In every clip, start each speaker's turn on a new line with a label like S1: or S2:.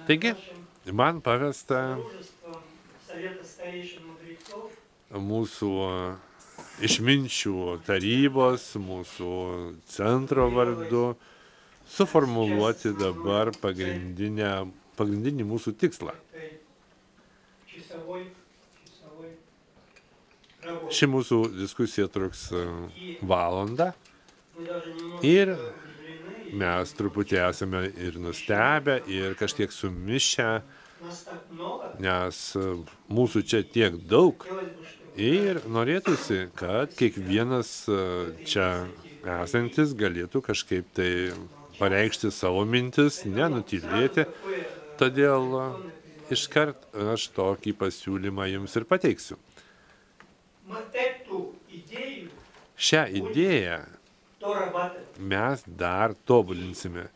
S1: Taigi, man pavesta mūsų išminčių tarybos, mūsų centro vardu suformuluoti dabar pagrindinį mūsų tikslą. Ši mūsų diskusija truks valandą ir mes truputį esame ir nustebę, ir kažkiek sumišę, nes mūsų čia tiek daug ir norėtųsi, kad kiekvienas čia esantis galėtų kažkaip tai pareikšti savo mintis, nenutylėti, todėl iškart aš tokį pasiūlymą jums ir pateiksiu. Šią idėją mes dar tobulinsime.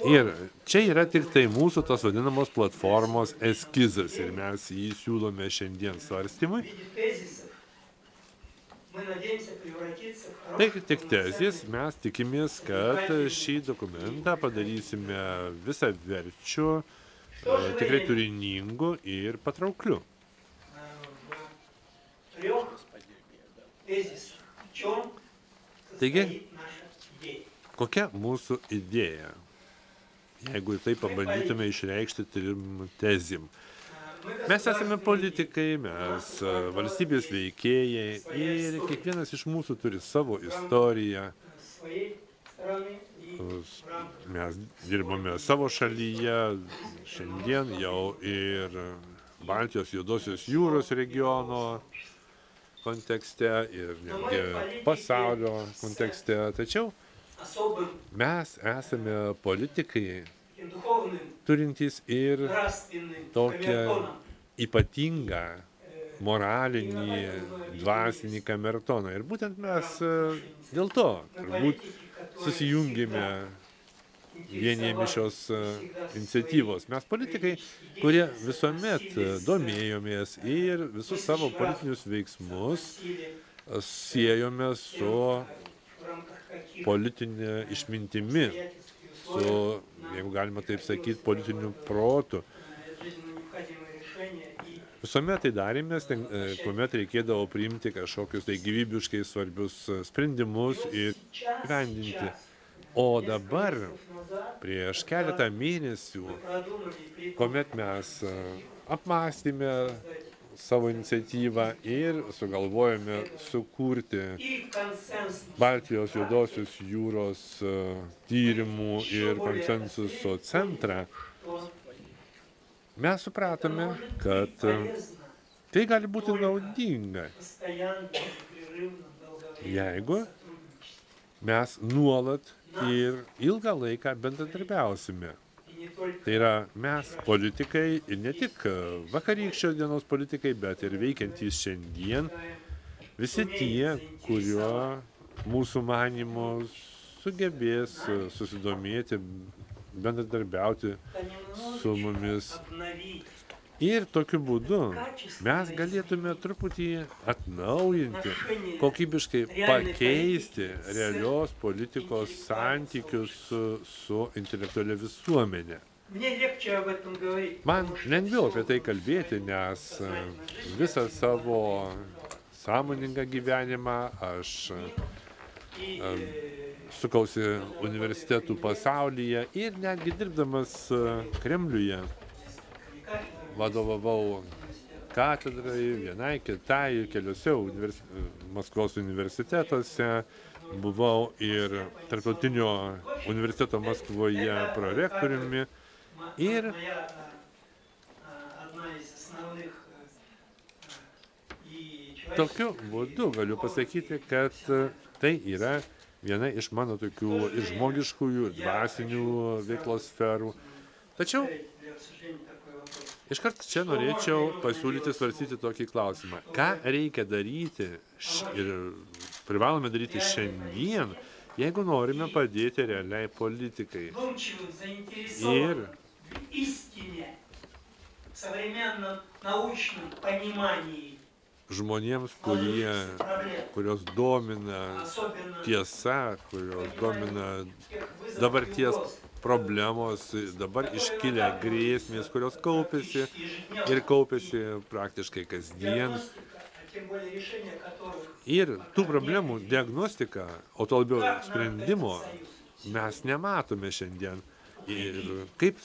S1: Ir čia yra tik tai mūsų tos vadinamos platformos eskizas ir mes jį siūlome šiandien svarstymui. Tai tik tezės, mes tikimės, kad šį dokumentą padarysime visą verčių, tikrai turiningu ir patraukliu. Taigi, kokia mūsų idėja, jeigu tai pabandytume išreikšti trim tezim? Mes esame politikai, mes valstybės veikėjai ir kiekvienas iš mūsų turi savo istoriją. Mes dirbame savo šalyje, šiandien jau ir Baltijos Juodosios jūros regiono kontekste ir netgi pasaulio kontekste. Tačiau mes esame politikai, turintys ir tokią ypatingą moralinį, dvasinį kamertoną. Ir būtent mes dėl to turbūt susijungėme vienijami šios iniciatyvos. Mes politikai, kurie visuomet domėjomės ir visus savo politinius veiksmus siejome su politinė išmintimi, su, jeigu galima taip sakyti, politiniu protu. Visuomet tai darėmės, kuomet reikėdavo priimti kažkokius tai gyvybiškai svarbius sprendimus ir gyvendinti. O dabar, prieš keletą mėnesių, kuomet mes apmąstėme savo iniciatyvą ir sugalvojome sukurti Baltijos Juodosios jūros tyrimų ir konsensuso centrą, mes supratome, kad tai gali būti naudinga, jeigu mes nuolat ir ilgą laiką bendradarbiausime. Tai yra mes politikai ir ne tik vakarykščios dienos politikai, bet ir veikiantys šiandien, visi tie, kurio mūsų manymu sugebės susidomėti, bendradarbiauti su mumis. Ir tokiu būdu mes galėtume truputį atnaujinti, kokybiškai pakeisti realios politikos santykius su intelektualia visuomenė. Man lengviau apie tai kalbėti, nes visą savo sąmoningą gyvenimą aš sukausi universitetų pasaulyje ir netgi dirbdamas Kremliuje vadovavau katedrai, vienai, kitai, keliose Maskvos universitetuose, buvau ir tarptautinio universiteto Maskvoje prorektoriumi ir tokiu būdu galiu pasakyti, kad tai yra viena iš mano tokių ir žmogiškųjų, ir dvasinių veiklos sferų. Tačiau iškart čia norėčiau pasiūlyti svarstyti tokį klausimą. Ką reikia daryti ir privalome daryti šiandien, jeigu norime padėti realiai politikai? Ir žmonėms, kurios domina tiesa, kurios domina dabarties problemos, dabar iškilę grėsmės, kurios kaupėsi ir kaupėsi praktiškai kasdien. Ir tų problemų diagnostika, o to labiau sprendimo, mes nematome šiandien. Ir kaip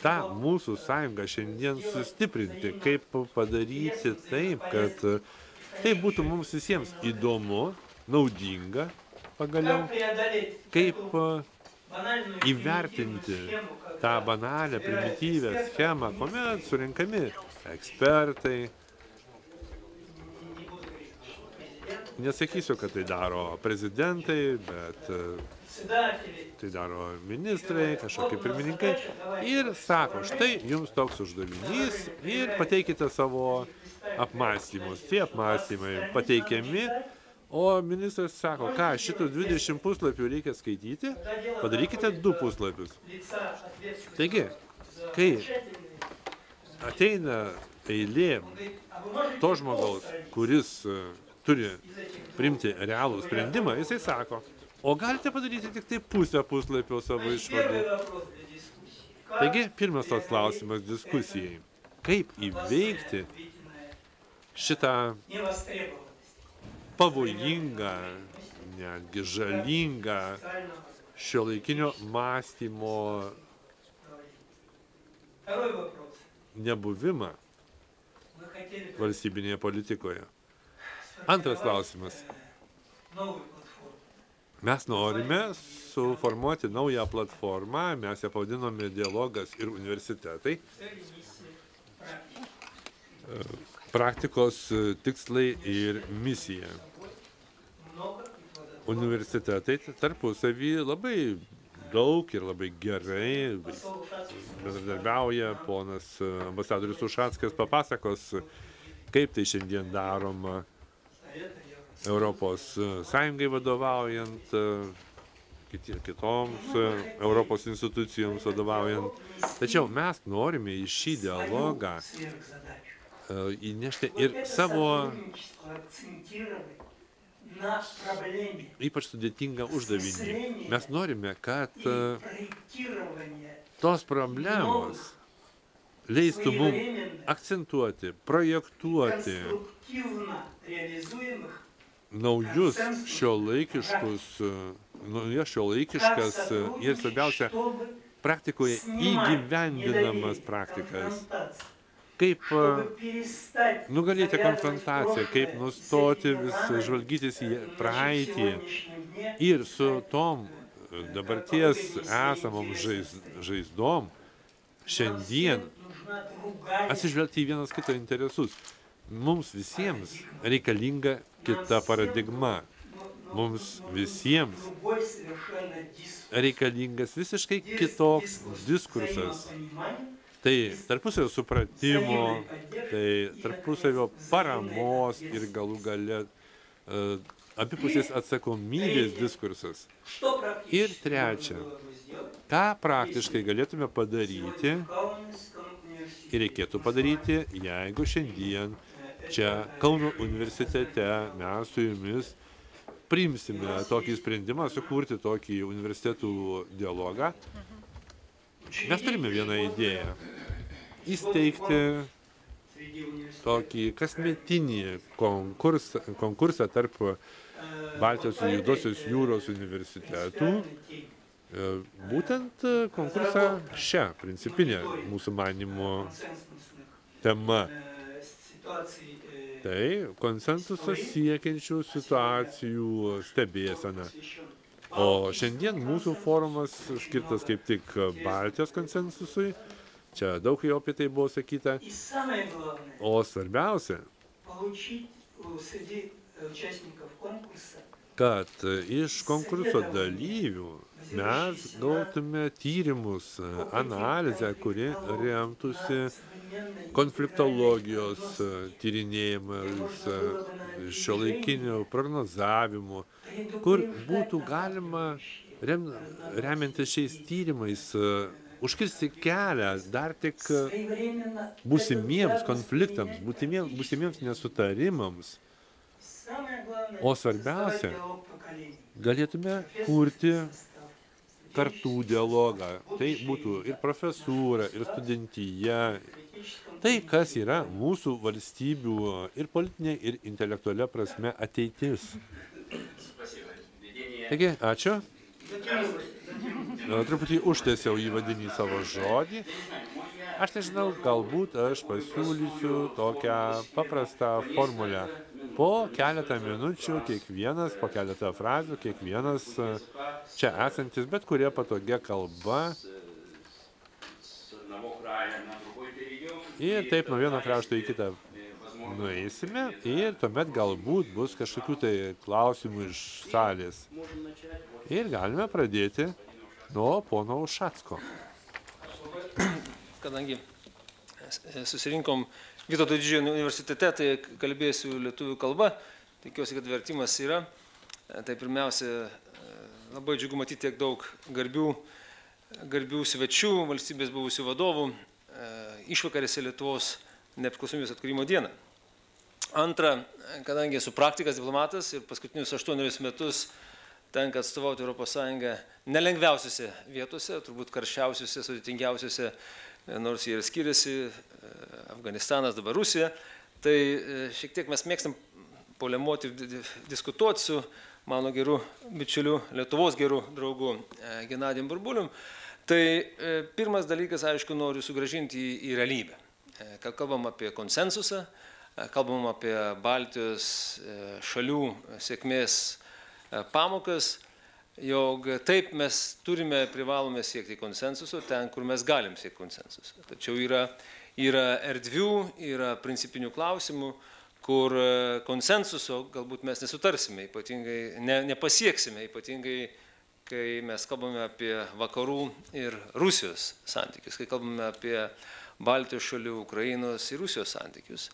S1: tą mūsų sąjungą šiandien sustiprinti, kaip padaryti taip, kad tai būtų mums visiems įdomu, naudinga pagaliau, kaip įvertinti tą banalią, primityvę schemą, kuomet surinkami ekspertai. Nesakysiu, kad tai daro prezidentai, bet tai daro ministrai, kažkokie pirmininkai. Ir sako, štai jums toks uždavinys ir pateikite savo apmąstymus. Tie apmąstymai pateikiami, o ministras sako, ką, šitus 20 puslapių reikia skaityti, padarykite 2 puslapius. Taigi, kai ateina eilė to žmogaus, kuris turi priimti realų sprendimą, jisai sako, o galite padaryti tik tai pusę puslapio savo išvadų. Taigi, pirmas toks klausimas diskusijai. Kaip įveikti šitą pavojingą, netgi žalingą šiuolaikinio mąstymo nebuvimą valstybinėje politikoje. Antras klausimas. Mes norime suformuoti naują platformą, mes ją pavadinome dialogas ir universitetai. Praktikos tikslai ir misija. Universitetai tarpusavy labai daug ir labai gerai bendradarbiauja. Ponas ambasadorius Ušackas papasakos, kaip tai šiandien daroma Europos Sąjungai vadovaujant, kitoms Europos institucijoms vadovaujant. Tačiau mes norime į šį dialogą įnešti ir savo ypač sudėtingą uždavinį. Mes norime, kad tos problemos leistų mums akcentuoti, projektuoti naujus šiuolaikiškas ir svarbiausia praktikoje įgyvendinamas praktikas. Kaip nugalėti konfrontaciją, kaip nustoti vis žvalgytis į praeitį ir su tom dabarties esamom žaizdom šiandien atsižvelgti į vienas kito interesus. Mums visiems reikalinga kita paradigma. Mums visiems reikalingas visiškai kitoks diskursas. Tai tarpusavio supratimo, tai tarpusavio paramos ir galų gale abipusės atsakomybės diskursas. Ir trečia, ką praktiškai galėtume padaryti ir reikėtų padaryti, jeigu šiandien čia Kauno universitete mes su jumis priimsime tokį sprendimą, sukurti tokį universitetų dialogą. Mes turime vieną idėją – įsteigti tokį kasmetinį konkursą tarp Baltijos ir Juodosios jūros universitetų. Būtent konkursą šią principinę mūsų manymo tema. Tai konsensusas siekiančių situacijų stebėsena. O šiandien mūsų forumas skirtas kaip tik Baltijos konsensusui. Čia daug jau apie tai buvo sakyta. O svarbiausia, kad iš konkurso dalyvių mes gautume tyrimus, analizę, kuri remtųsi konfliktologijos tyrinėjimas, šiuolaikinių prognozavimų, kur būtų galima, remiantis šiais tyrimais, užkirsti kelią dar tik būsimiems konfliktams, būsimiems nesutarimams. O svarbiausia, galėtume kurti kartų dialogą, tai būtų ir profesūra, ir studentija, tai, kas yra mūsų valstybių ir politinė, ir intelektualia prasme ateitis. Taigi, ačiū. Truputį užtęsiau įvadinį savo žodį. Aš nežinau, galbūt aš pasiūlysiu tokią paprastą formulę. Po keletą minučių kiekvienas, po keletą frazių, kiekvienas čia esantis, bet kuria patogia kalba. Ir taip nuo vieno krašto į kitą nueisime ir tuomet galbūt bus kažkokių tai klausimų iš salės. Ir galime pradėti nuo pono Ušacko.
S2: Kadangi susirinkom Vytauto Didžiojo universitete, tai kalbėsiu lietuvių kalba, tikiuosi, kad vertimas yra. Tai pirmiausia, labai džiugu matyti tiek daug garbių svečių, valstybės buvusių vadovų, išvakarėse Lietuvos nepriklausomybės atkūrimo dieną. Antra, kadangi esu praktikas diplomatas ir paskutinius 8 metus tenka atstovauti ES nelengviausiose vietose, turbūt karščiausiose, sudėtingiausiose, nors jie ir skiriasi, Afganistanas, dabar Rusija, tai šiek tiek mes mėgstam polemuoti, diskutuoti su mano geru bičiuliu, Lietuvos geru draugu Genadijum Burbulium. Tai pirmas dalykas, aišku, noriu sugrąžinti į realybę. Kalbam apie konsensusą, kalbam apie Baltijos šalių sėkmės pamokas, jog taip mes privalome siekti konsensuso ten, kur mes galim siekti konsensuso. Tačiau yra erdvių, yra principinių klausimų, kur konsensuso galbūt mes nesutarsime, ypatingai nepasieksime, ypatingai kai mes kalbame apie vakarų ir Rusijos santykius, kai kalbame apie Baltijos šalių, Ukrainos ir Rusijos santykius.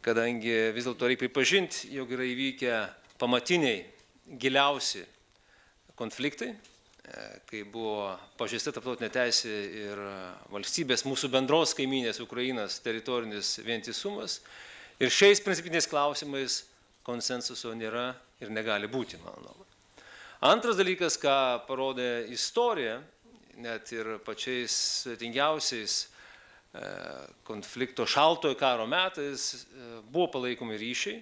S2: Kadangi vis dėlto reikia pripažinti, jog yra įvykę pamatiniai, giliausi konfliktai, kai buvo pažeista tarptautinė teisė ir valstybės mūsų bendros kaimynės Ukrainos teritorinis vientisumas. Ir šiais principiniais klausimais konsensuso nėra ir negali būti, mano nuomone. Antras dalykas, ką parodė istorija, net ir pačiais sudėtingiausiais konflikto šaltojo karo metais buvo palaikomi ryšiai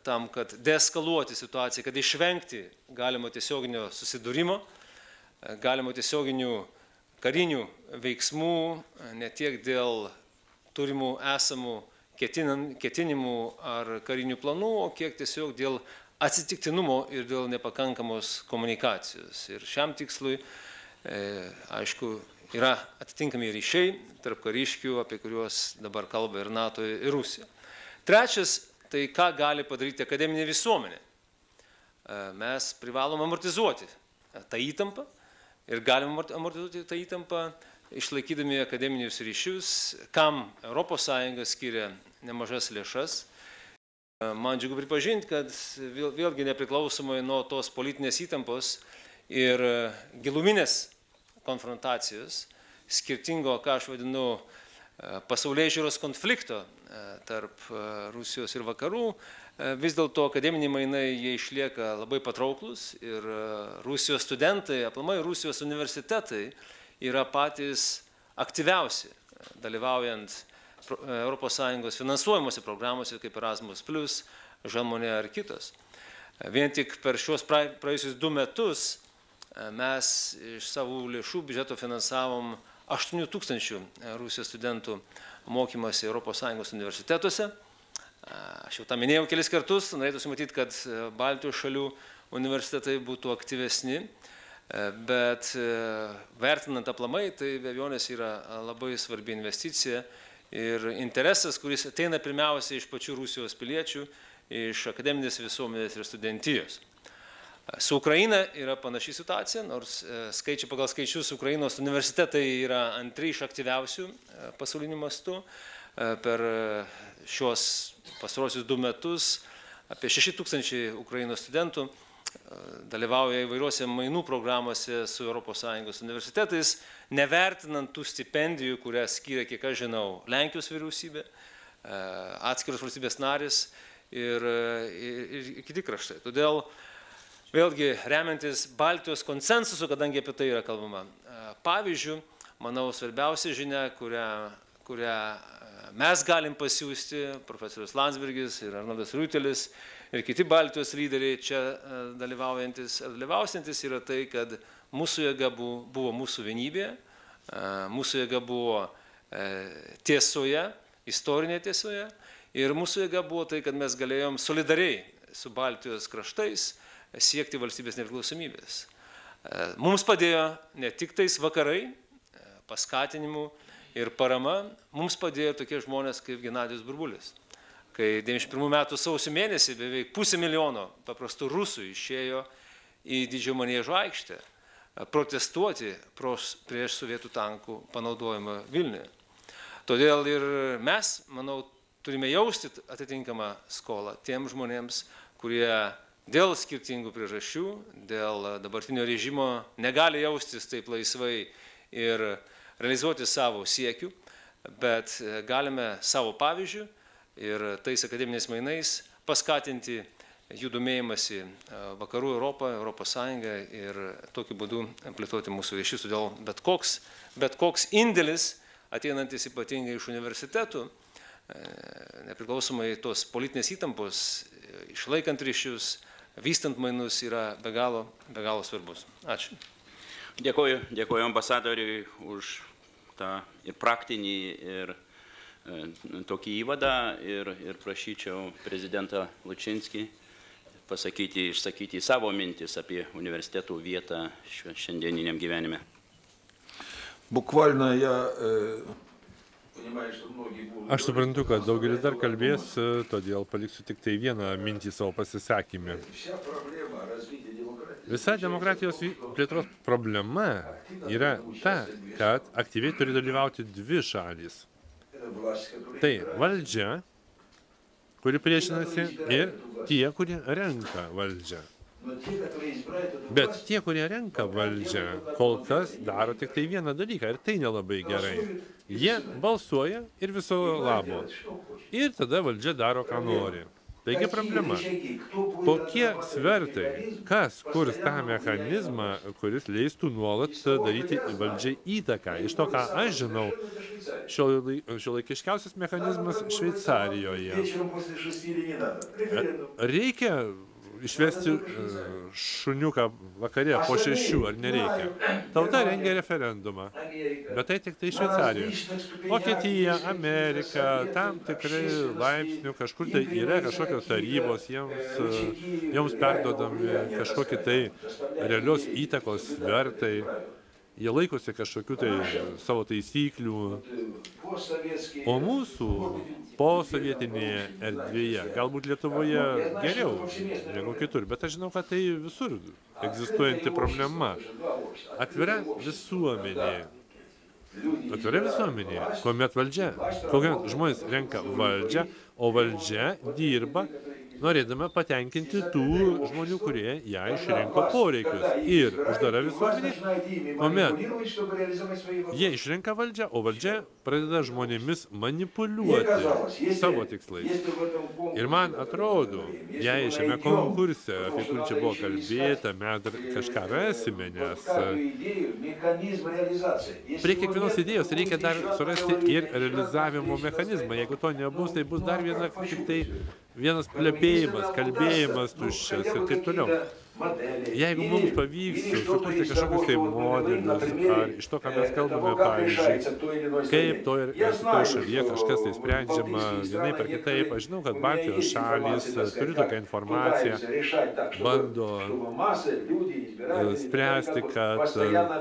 S2: tam, kad deeskaluoti situaciją, kad išvengti galimo tiesioginio susidūrimo, galimo tiesioginių karinių veiksmų, ne tiek dėl turimų esamų ketinimų ar karinių planų, o kiek tiesiog dėl atsitiktinumo ir dėl nepakankamos komunikacijos. Ir šiam tikslui, aišku, yra atitinkami ryšiai tarp kariškių, apie kuriuos dabar kalba ir NATO, ir Rusija. Trečias, tai ką gali padaryti akademinė visuomenė. Mes privalom amortizuoti tą įtampą ir galim amortizuoti tą įtampą, išlaikydami akademinius ryšius, kam ES skiria nemažas lėšas. Man džiugu pripažinti, kad vėlgi nepriklausomai nuo tos politinės įtampos ir giluminės konfrontacijos, skirtingo, ką aš vadinu, pasaulyje žiūros konflikto tarp Rusijos ir vakarų, vis dėlto akademiniai mainai jie išlieka labai patrauklus ir Rusijos studentai, aplamai Rusijos universitetai yra patys aktyviausi, dalyvaujant ES finansuojamuose programuose kaip Erasmus+, Jean Monnet ar kitos. Vien tik per šios praėjusius 2 metus mes iš savo lėšų biudžeto finansavom 8 000 Rusijos studentų mokymasi ES universitetuose. Aš jau tą minėjau kelis kartus, norėtųsi matyti, kad Baltijos šalių universitetai būtų aktyvesni, bet vertinant aplamai, tai be abejonės yra labai svarbi investicija ir interesas, kuris ateina pirmiausia iš pačių Rusijos piliečių, iš akademinės visuomenės ir studentijos. Su Ukraina yra panaši situacija, nors pagal skaičius Ukrainos universitetai yra antri iš aktyviausių pasauliniu mastu. Per šios pastarosius 2 metus apie 6 000 Ukrainos studentų dalyvauja įvairiuose mainų programuose su ES universitetais, nevertinant tų stipendijų, kurias skiria, kiek aš žinau, Lenkijos vyriausybė, atskiros valstybės narės ir kiti kraštai. Todėl vėlgi remiantis Baltijos konsensusu, kadangi apie tai yra kalbama. Pavyzdžiui, manau, svarbiausia žinia, kurią mes galim pasiūsti, profesorius Landsbergis ir Arnoldas Riuitelis ir kiti Baltijos lyderiai čia dalyvausiantis yra tai, kad mūsų jėga buvo mūsų vienybė, mūsų jėga buvo tiesoje, istorinėje tiesoje ir mūsų jėga buvo tai, kad mes galėjom solidariai su Baltijos kraštais siekti valstybės nepriklausomybės. Mums padėjo ne tik tais vakarai, paskatinimu ir parama, mums padėjo tokie žmonės kaip Genadijus Burbulis. Kai 91 metų sausio mėnesį beveik 500 000 paprastų rusų išėjo į Didžiojo Maniežo aikštę protestuoti prieš sovietų tankų panaudojimą Vilniuje. Todėl ir mes, manau, turime jausti atitinkamą skolą tiem žmonėms, kurie dėl skirtingų priežasčių, dėl dabartinio režimo negali jaustis taip laisvai ir realizuoti savo siekių, bet galime savo pavyzdžių ir tais akademiniais mainais paskatinti jų domėjimąsi vakarų Europą, Europos Sąjungą ir tokiu būdu plėtoti mūsų ryšius. Todėl bet koks indėlis ateinantis ypatingai iš universitetų, nepriklausomai tos politinės įtampos, išlaikant ryšius, vystant mainus yra be galo svarbus. Ačiū.
S3: Dėkoju ambasadoriui už tą ir praktinį, ir tokį įvadą ir prašyčiau prezidentą Lučinskį išsakyti savo mintis apie universitetų vietą šiandieniniam gyvenime.
S4: Bukvalno
S1: Aš suprantu, kad daugelis dar kalbės, todėl paliksiu tik tai vieną mintį savo pasisakymį. Visa demokratijos plėtros problema yra ta, kad aktyviai turi dalyvauti dvi šalys. Tai valdžia, kuri priešinasi, ir tie, kurie renka valdžią. Bet tie, kurie renka valdžią, kol kas daro tik tai vieną dalyką, ir tai nelabai gerai. Jie balsuoja ir viso labo. Ir tada valdžia daro, ką nori. Taigi problema. Kokie svertai, kas kurs tą mechanizmą, kuris leistų nuolat daryti valdžiai įtaką. Iš to, ką aš žinau, šiuolaikiškiausias mechanizmas Šveicarijoje. Reikia išvesti šuniuką vakare po 6, ar nereikia? Tauta rengia referendumą, bet tai tik tai Šveicarijoje. Vokietija, Amerika, tam tikrai laipsnių kažkur tai yra kažkokios tarybos, joms perduodami kažkokie tai realios įtakos svertai. Jie laikosi kažkokių tai savo taisyklių. O mūsų posovietinėje erdvėje, galbūt Lietuvoje geriau negu kitur, bet aš žinau, kad tai visur egzistuojanti problema. Atvira visuomenė, kuomet žmonės renka valdžią, o valdžia dirba norėdama patenkinti tų žmonių, kurie ją išrinko poreikius. Ir uždara visuomenė, kuomet jie išrenka valdžią, o valdžia pradeda žmonėmis manipuliuoti savo tikslais. Ir man atrodo, jei šiame konkurse, apie kurį čia buvo kalbėta, mes dar kažką rasime, nes prie kiekvienos idėjos reikia dar surasti ir realizavimo mechanizmą. Jeigu to nebus, tai bus dar vienas plepėjimas, kalbėjimas tuščias ir taip toliau. Jeigu mums pavyks sukurti kažkokius tai modelius, ar iš to, ką mes kalbame, pavyzdžiui, kaip toje šalyje kažkas tai sprendžiama vienaip ar kitaip, aš žinau, kad Baltijos šalys turi tokią informaciją, bando spręsti, kad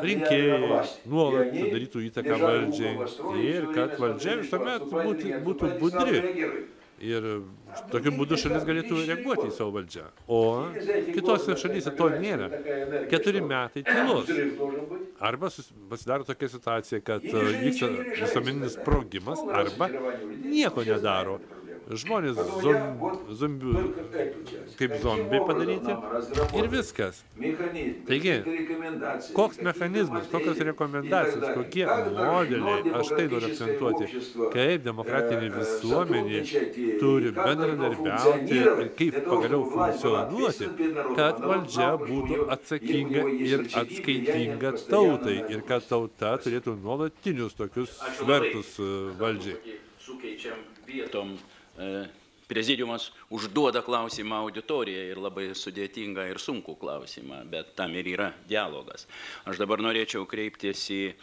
S1: rinkėjai nuolat darytų įtaką valdžiai ir kad valdžia visuomet būtų budri. Ir tokiu būdu šalis galėtų reaguoti į savo valdžią. O kitose šalyse to nėra. 4 metai tylos. Arba pasidaro tokia situacija, kad vyksta visuomeninis sprogimas, arba nieko nedaro žmonės kaip zombiai padaryti ir viskas. Taigi, koks mechanizmas, kokios rekomendacijos, kokie modeliai, aš tai noriu akcentuoti, kaip demokratinė visuomenė turi bendradarbiauti ir kaip pagaliau funkcionuoti, kad valdžia būtų atsakinga ir atskaitinga tautai ir kad tauta turėtų nuolatinius tokius svertus valdžiai.
S3: Sukeičiam vietom. Prezidiumas užduoda klausimą auditorijai ir labai sudėtingą ir sunkų klausimą, bet tam ir yra dialogas. Aš dabar norėčiau kreiptis į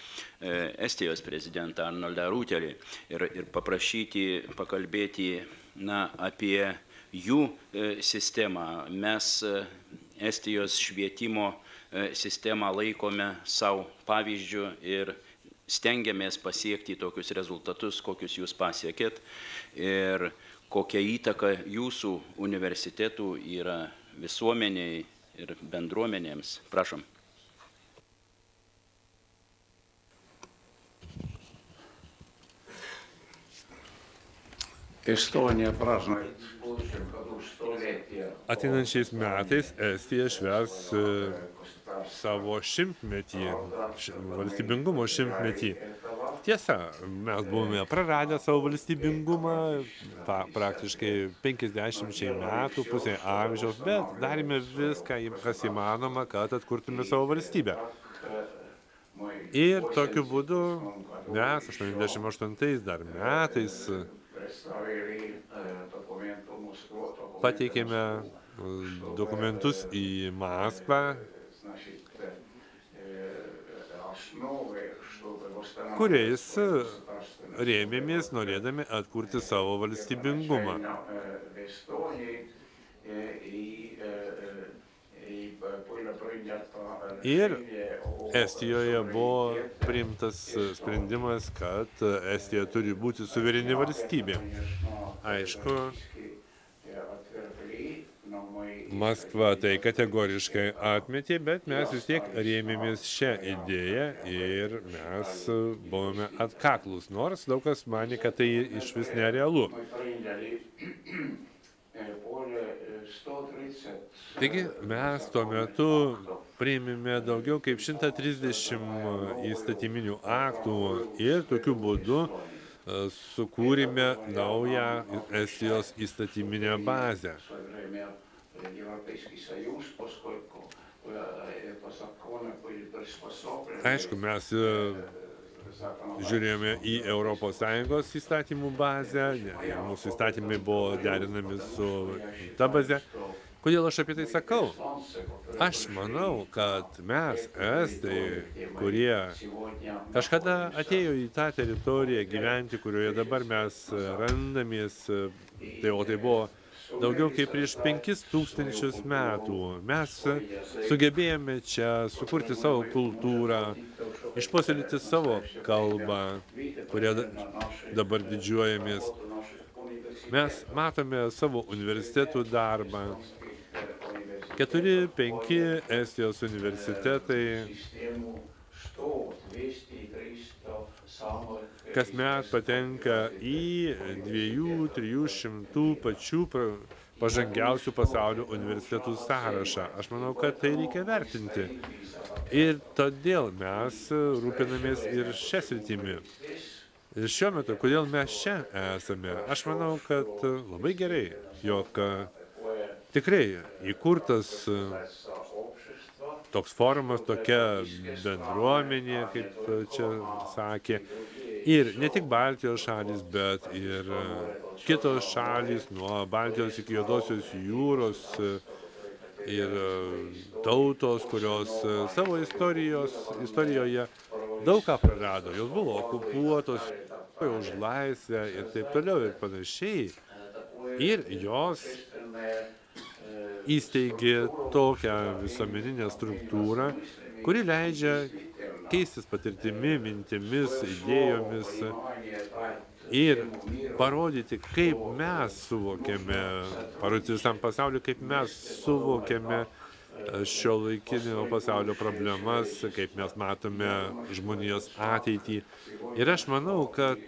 S3: Estijos prezidentą Arnoldą Rūtelį ir paprašyti pakalbėti apie jų sistemą. Mes Estijos švietimo sistemą laikome savo pavyzdžių ir stengiamės pasiekti tokius rezultatus, kokius jūs pasiekėt ir kokia įtaka jūsų universitetų yra visuomeniai ir bendruomenėms. Prašom.
S1: Ateinančiais metais Estija švęs savo šimtmetį, valstybingumo šimtmetį. Tiesa, mes buvome praradę savo valstybingumą praktiškai 50 metų, pusė amžiaus, bet darėme viską, kas įmanoma, kad atkurtume savo valstybę. Ir tokiu būdu mes 88 dar metais pateikėme dokumentus į Maskvą, kuriais rėmėmės norėdami atkurti savo valstybingumą. Ir Estijoje buvo priimtas sprendimas, kad Estija turi būti suvereni valstybė. Aišku, Maskva tai kategoriškai atmetė, bet mes vis tiek rėmėmės šią idėją ir mes buvome atkaklus, nors daug kas manė, kad tai iš vis nerealu. Taigi mes tuo metu priėmėme daugiau kaip 130 įstatyminių aktų ir tokiu būdu sukūrėme naują Estijos įstatyminę bazę. Aišku, mes žiūrėjome į ES įstatymų bazę, mūsų įstatymai buvo derinami su ta baze. Kodėl aš apie tai sakau? Aš manau, kad mes, estai, kurie kažkada atėjo į tą teritoriją gyventi, kurioje dabar mes randamės, tai buvo daugiau kaip prieš 5000 metų. Mes sugebėjome čia sukurti savo kultūrą, išpuoselėti savo kalbą, kurią dabar didžiuojamės. Mes matome savo universitetų darbą. 4-5 Estijos universitetai kasmet patenka į 200-300 pačių pažangiausių pasaulio universitetų sąrašą. Aš manau, kad tai reikia vertinti. Ir todėl mes rūpinamės ir šią sritimi. Ir šiuo metu, kodėl mes čia esame, aš manau, kad labai gerai, jog tikrai įkurtas toks forumas, tokia bendruomenė, kaip čia sakė, ir ne tik Baltijos šalys, bet ir kitos šalys, nuo Baltijos iki Juodosios jūros, ir tautos, kurios savo istorijoje daug ką prarado. Jos buvo okupuotos už laisvę ir taip toliau ir panašiai. Ir jos įsteigė tokią visuomeninę struktūrą, kuri leidžia keistis patirtimi, mintimis, idėjomis ir parodyti, kaip mes suvokėme, parodyti visam pasauliu, kaip mes suvokėme šiuolaikinio pasaulio problemas, kaip mes matome žmonijos ateitį. Ir aš manau, kad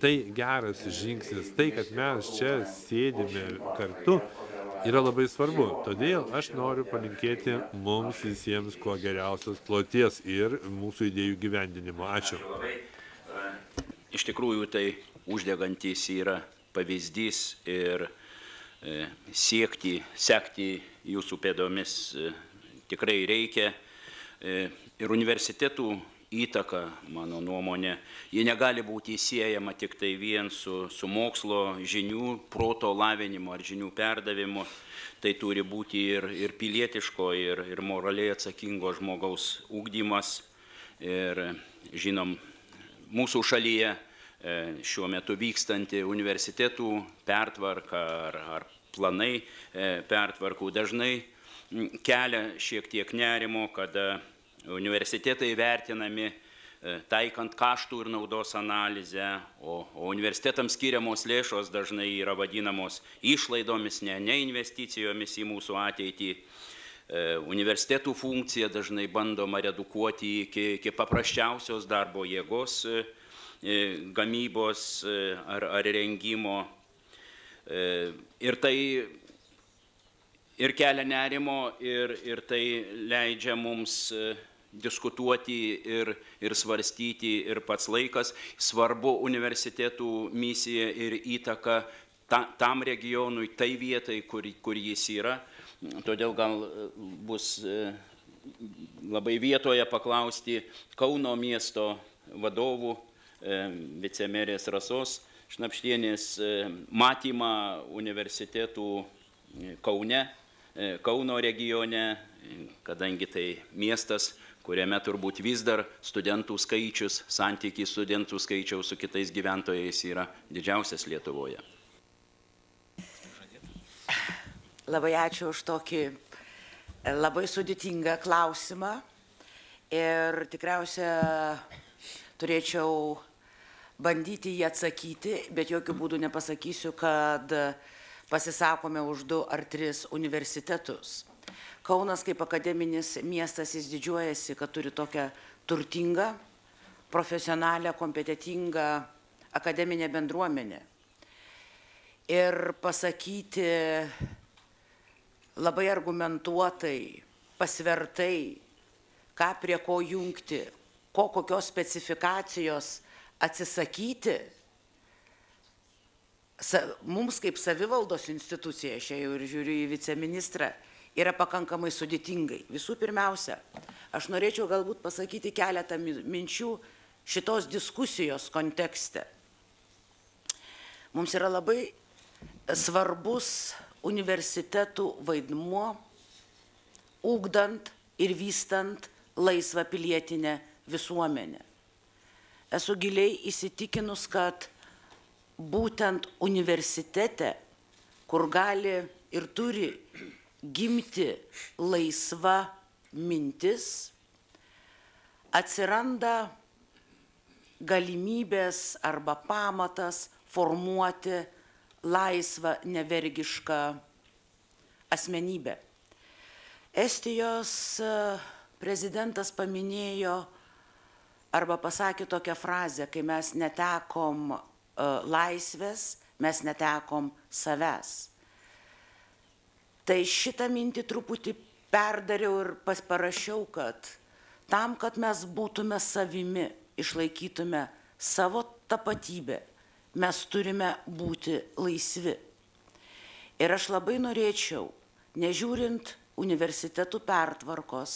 S1: tai geras žingsnis, tai, kad mes čia sėdime kartu, yra labai svarbu. Todėl aš noriu palinkėti mums visiems kuo geriausios kloties ir mūsų idėjų gyvendinimo. Ačiū.
S3: Iš tikrųjų, tai uždegantis yra pavyzdys ir sekti jūsų pėdomis tikrai reikia. Ir universitetų įtaka, mano nuomonė, jie negali būti siejama tik tai vien su mokslo žinių, proto lavinimu ar žinių perdavimu. Tai turi būti ir pilietiško, ir moraliai atsakingo žmogaus ugdymas. Ir žinom, mūsų šalyje šiuo metu vykstanti universitetų pertvarka ar planai pertvarkų dažnai kelia šiek tiek nerimo, kada universitetai vertinami taikant kaštų ir naudos analizę, o universitetams skiriamos lėšos dažnai yra vadinamos išlaidomis, ne investicijomis į mūsų ateitį. Universitetų funkcija dažnai bandoma redukuoti iki paprasčiausios darbo jėgos gamybos ar rengimo. Ir tai ir kelia nerimo, ir tai leidžia mums diskutuoti ir svarstyti, ir pats laikas. Svarbu universitetų misija ir įtaka tam regionui, tai vietai, kur jis yra. Todėl gal bus labai vietoje paklausti Kauno miesto vadovų, vicemerės Rasos Šnapštienės matymą universitetų Kauno regione, kadangi tai miestas, kuriame turbūt vis dar studentų skaičius, santykis studentų skaičiaus su kitais gyventojais yra didžiausias Lietuvoje.
S4: Labai ačiū už tokį labai sudėtingą klausimą ir tikriausia turėčiau bandyti jį atsakyti, bet jokių būdų nepasakysiu, kad pasisakome už 2 ar 3 universitetus. Kaunas kaip akademinis miestas jis didžiuojasi, kad turi tokią turtingą, profesionalią, kompetitingą akademinę bendruomenę. Ir pasakyti labai argumentuotai, pasvertai, ką prie ko jungti, kokios specifikacijos atsisakyti, mums kaip savivaldos institucija, aš jau ir žiūriu į viceministrą, yra pakankamai sudėtingai. Visų pirmiausia, aš norėčiau galbūt pasakyti keletą minčių šitos diskusijos kontekste. Mums yra labai svarbus universitetų vaidmuo, ugdant ir vystant laisvą pilietinę visuomenę. Esu giliai įsitikinus, kad būtent universitete, kur gali ir turi gimti laisva mintis, atsiranda galimybės arba pamatas formuoti laisvą, nevergišką asmenybę. Estijos prezidentas paminėjo arba pasakė tokią frazę, kai mes netekom laisvės, mes netekom savęs. Tai šitą mintį truputį perdariau ir parašiau, kad tam, kad mes būtume savimi, išlaikytume savo tapatybę, mes turime būti laisvi. Ir aš labai norėčiau, nežiūrint universitetų pertvarkos,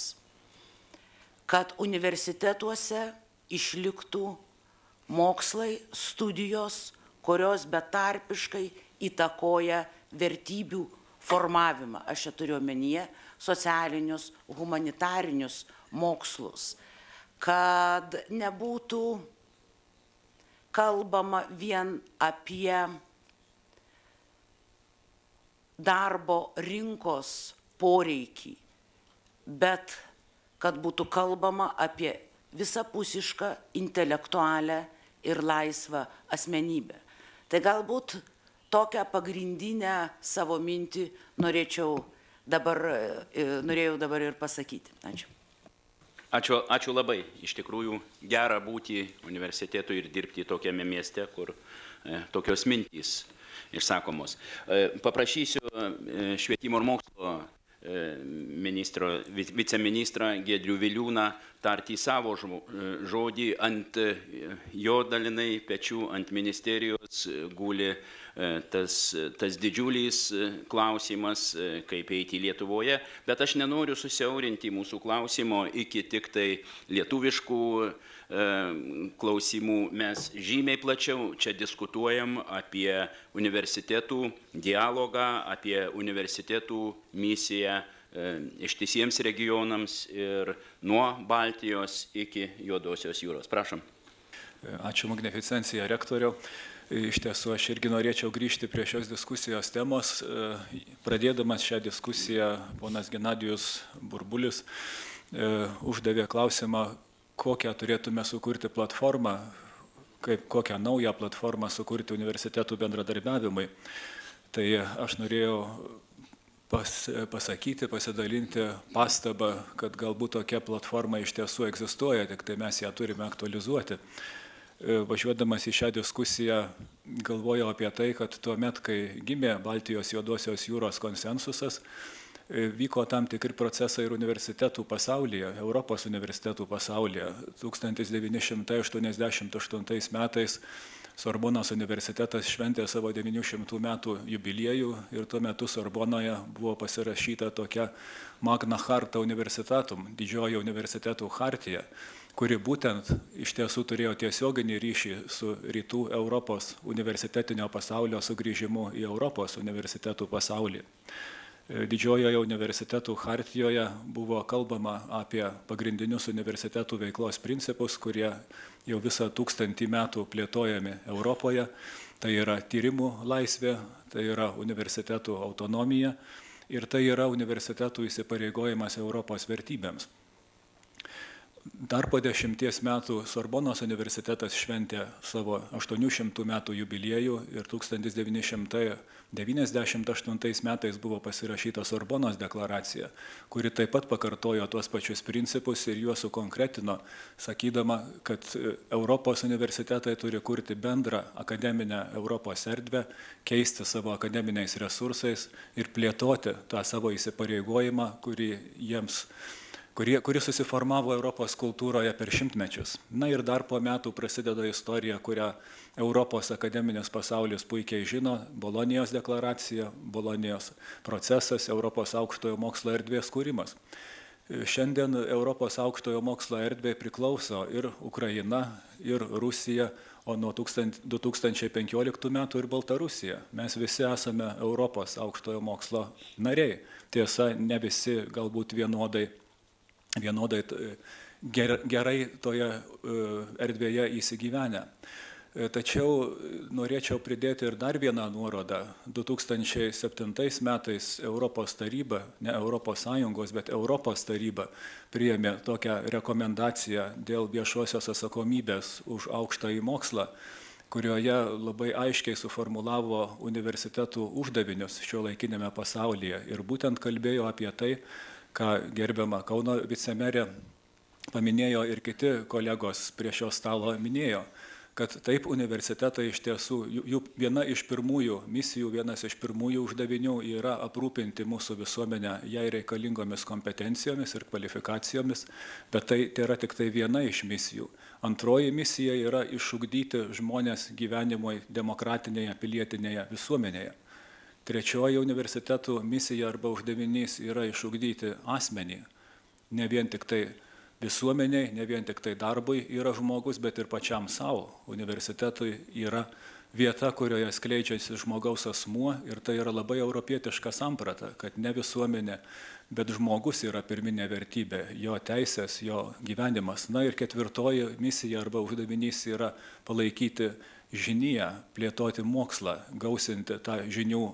S4: kad universitetuose išliktų mokslai, studijos, kurios betarpiškai įtakoja vertybių formavimą. Aš čia turiu omenyje socialinius, humanitarinius mokslus, kad nebūtų kalbama vien apie darbo rinkos poreikį, bet kad būtų kalbama apie visapusišką, intelektualią ir laisvą asmenybę. Tai galbūt tokią pagrindinę savo mintį norėčiau norėjau dabar ir pasakyti. Ačiū.
S3: Ačiū labai. Iš tikrųjų, gera būti universitetu ir dirbti tokiame mieste, kur tokios mintys išsakomos. Paprašysiu švietimo ir mokslo viceministrą Giedrių Viliūną tarti savo žodį. Ant jo dalinai pečių, ant ministerijos guli tas didžiulis klausimas, kaip eiti Lietuvoje, bet aš nenoriu susiaurinti mūsų klausimo iki tik tai lietuviškų klausimų. Mes žymiai plačiau čia diskutuojam apie universitetų dialogą, apie universitetų misiją ištisiems regionams ir nuo Baltijos iki Juodosios jūros. Prašom.
S5: Ačiū, magnificencija rektoriau. Iš tiesų, aš irgi norėčiau grįžti prie šios diskusijos temos. Pradėdamas šią diskusiją, ponas Genadijus Burbulis uždavė klausimą, kokią turėtume sukurti platformą, kokią naują platformą sukurti universitetų bendradarbiavimui. Tai aš norėjau pasidalinti pastabą, kad galbūt tokia platforma iš tiesų egzistuoja, tik tai mes ją turime aktualizuoti. Važiuodamas į šią diskusiją galvojau apie tai, kad tuo met, kai gimė Baltijos Juodosios jūros konsensusas, vyko tam tikri procesai ir universitetų pasaulyje, Europos universitetų pasaulyje. 1988 metais Sorbonos universitetas šventė savo 900 metų jubiliejų ir tuo metu Sorbonoje buvo pasirašyta tokia Magna Charta Universitatum, didžioji universitetų chartija, kuri būtent iš tiesų turėjo tiesioginį ryšį su rytų Europos universitetinio pasaulio sugrįžimu į Europos universitetų pasaulį. Didžiojoje universitetų chartijoje buvo kalbama apie pagrindinius universitetų veiklos principus, kurie jau visą 1000 metų plėtojami Europoje. Tai yra tyrimų laisvė, tai yra universitetų autonomija ir tai yra universitetų įsipareigojimas Europos vertybėms. Dar po 10 metų Sorbonos universitetas šventė savo 800 metų jubiliejų ir 1998 metais buvo pasirašyta Sorbonos deklaracija, kuri taip pat pakartojo tuos pačius principus ir juos sukonkretino, sakydama, kad Europos universitetai turi kurti bendrą akademinę Europos erdvę, keisti savo akademiniais resursais ir plėtoti tą savo įsipareigojimą, kuris susiformavo Europos kultūroje per šimtmečius. Na ir dar po metų prasideda istorija, kurią Europos akademinis pasaulis puikiai žino, Bolonijos deklaracija, Bolonijos procesas, Europos aukštojo mokslo erdvės kūrimas. Šiandien Europos aukštojo mokslo erdvė priklauso ir Ukraina, ir Rusija, o nuo 2015 metų ir Baltarusija. Mes visi esame Europos aukštojo mokslo nariai. Tiesa, ne visi galbūt vienodai gerai toje erdvėje įsigyvenę. Tačiau norėčiau pridėti ir dar vieną nuorodą. 2007 metais Europos taryba, ne Europos Sąjungos, bet Europos taryba priėmė tokią rekomendaciją dėl viešosios atsakomybės už aukštąjį mokslą, kurioje labai aiškiai suformulavo universitetų uždavinius šiuolaikinėme pasaulyje. Ir būtent kalbėjo apie tai, ką gerbiama Kauno vicemerė paminėjo ir kiti kolegos prie šio stalo minėjo, kad taip universitetai iš tiesų, jų viena iš pirmųjų misijų, vienas iš pirmųjų uždavinių yra aprūpinti mūsų visuomenę jai reikalingomis kompetencijomis ir kvalifikacijomis, bet tai yra tik tai viena iš misijų. Antroji misija yra išugdyti žmonės gyvenimui demokratinėje, pilietinėje visuomenėje. Trečioji universitetų misija arba uždavinys yra išugdyti asmenį, ne vien tik tai visuomeniai, ne vien tik tai darbui yra žmogus, bet ir pačiam savo. Universitetui yra vieta, kurioje skleidžiasi žmogaus asmuo ir tai yra labai europietiška samprata, kad ne visuomenė, bet žmogus yra pirminė vertybė, jo teisės, jo gyvenimas. Na ir ketvirtoji misija arba uždavinys yra palaikyti žiniją, plėtoti mokslą, gausinti tą žinių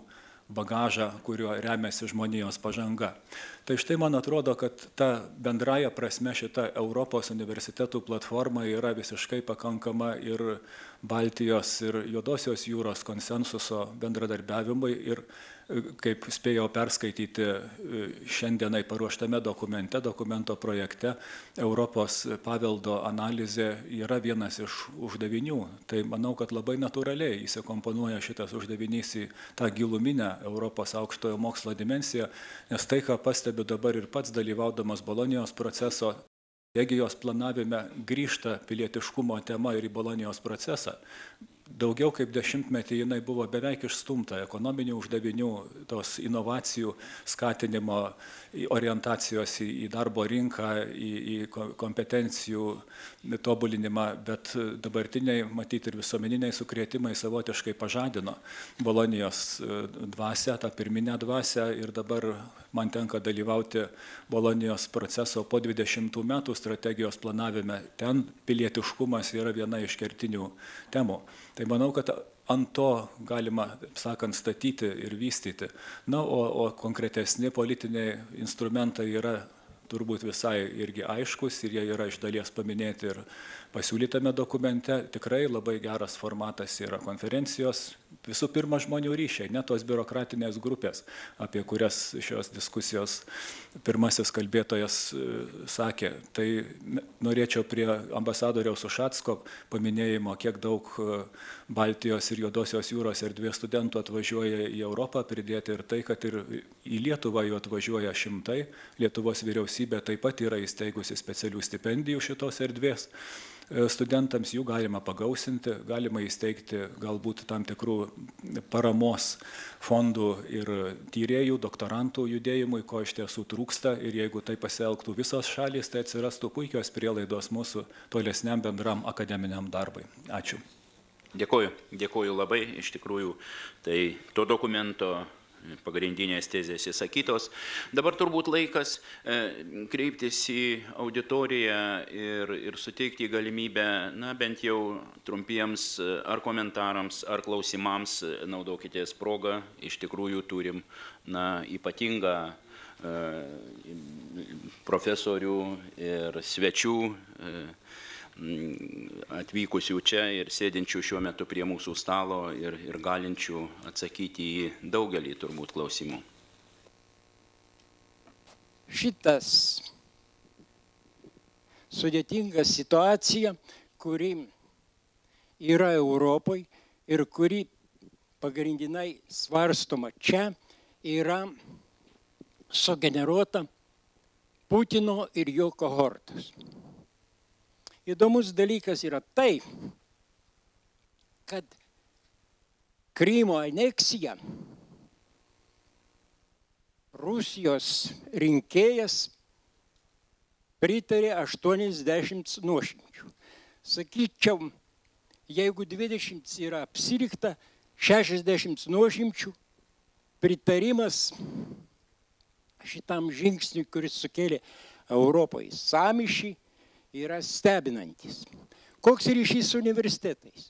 S5: bagažą, kuriuo remiasi žmonijos pažanga. Tai štai man atrodo, kad ta bendraja prasme šita Europos universitetų platforma yra visiškai pakankama ir Baltijos ir Juodosios jūros konsensuso bendradarbiavimui ir kaip spėjau perskaityti šiandienai paruoštame dokumento projekte, Europos paveldo analizė yra vienas iš uždavinių. Tai manau, kad labai natūraliai įsikomponuoja šitas uždavinys į tą giluminę Europos aukštojo mokslo dimensiją, nes tai, ką pastebiu dabar ir pats dalyvaudamas Bolonijos proceso, strategijos planavime grįžta pilietiškumo tema ir į Bolonijos procesą. Daugiau kaip 10 metų jinai buvo beveik išstumta ekonominių uždavinių, tos inovacijų skatinimo, orientacijos į darbo rinką, į kompetencijų tobulinimą, bet dabartiniai, matyti ir visuomeniniai sukrėtimai savotiškai pažadino Bolonijos dvasią, tą pirminę dvasią, ir dabar man tenka dalyvauti Bolonijos proceso po 20 metų strategijos planavime. Ten pilietiškumas yra viena iš kertinių temų. Tai manau, kad ant to galima, sakant, statyti ir vystyti. Na, o konkretesni politiniai instrumentai yra turbūt visai irgi aiškus ir jie yra iš dalies paminėti ir pasiūlytame dokumente. Tikrai labai geras formatas yra konferencijos. Visų pirma, žmonių ryšiai, ne tos biurokratinės grupės, apie kurias šios diskusijos pirmasis kalbėtojas sakė. Tai norėčiau prie ambasadoriaus Ušacko paminėjimo, kiek daug Baltijos ir Juodosios jūros erdvės studentų atvažiuoja į Europą, pridėti ir tai, kad ir į Lietuvą jų atvažiuoja šimtai. Lietuvos vyriausybė taip pat yra įsteigusi specialių stipendijų šitos erdvės. Studentams jų galima pagausinti, galima įsteigti galbūt tam tikrų paramos fondų ir tyrėjų, doktorantų judėjimui, ko iš tiesų trūksta, ir jeigu tai pasielgtų visos šalys, tai atsirastų puikios prielaidos mūsų tolesniam bendram akademiniam darbui. Ačiū.
S3: Dėkoju labai, iš tikrųjų, tai to dokumento pagrindinės tezės įsakytos. Dabar turbūt laikas kreiptis į auditoriją ir suteikti galimybę, na, bent jau trumpiems ar komentarams, ar klausimams. Naudokitės progą, iš tikrųjų turim, na, ypatingą profesorių ir svečių atvykusių čia ir sėdinčių šiuo metu prie mūsų stalo ir galinčių atsakyti į daugelį turbūt klausimų.
S6: Šitas sudėtinga situacija, kuri yra Europoje ir kuri pagrindinai svarstoma čia, yra sugeneruota Putino ir jo kohortos. Įdomus dalykas yra tai, kad Krymo aneksija Rusijos rinkėjas pritarė 80 nuošimčių. Sakyčiau, jeigu 20 yra apsirikta, 60 nuošimčių pritarimas šitam žingsniui, kuris sukėlė Europoje sąmyšį, yra stebinantis. Koks ryšys su universitetais?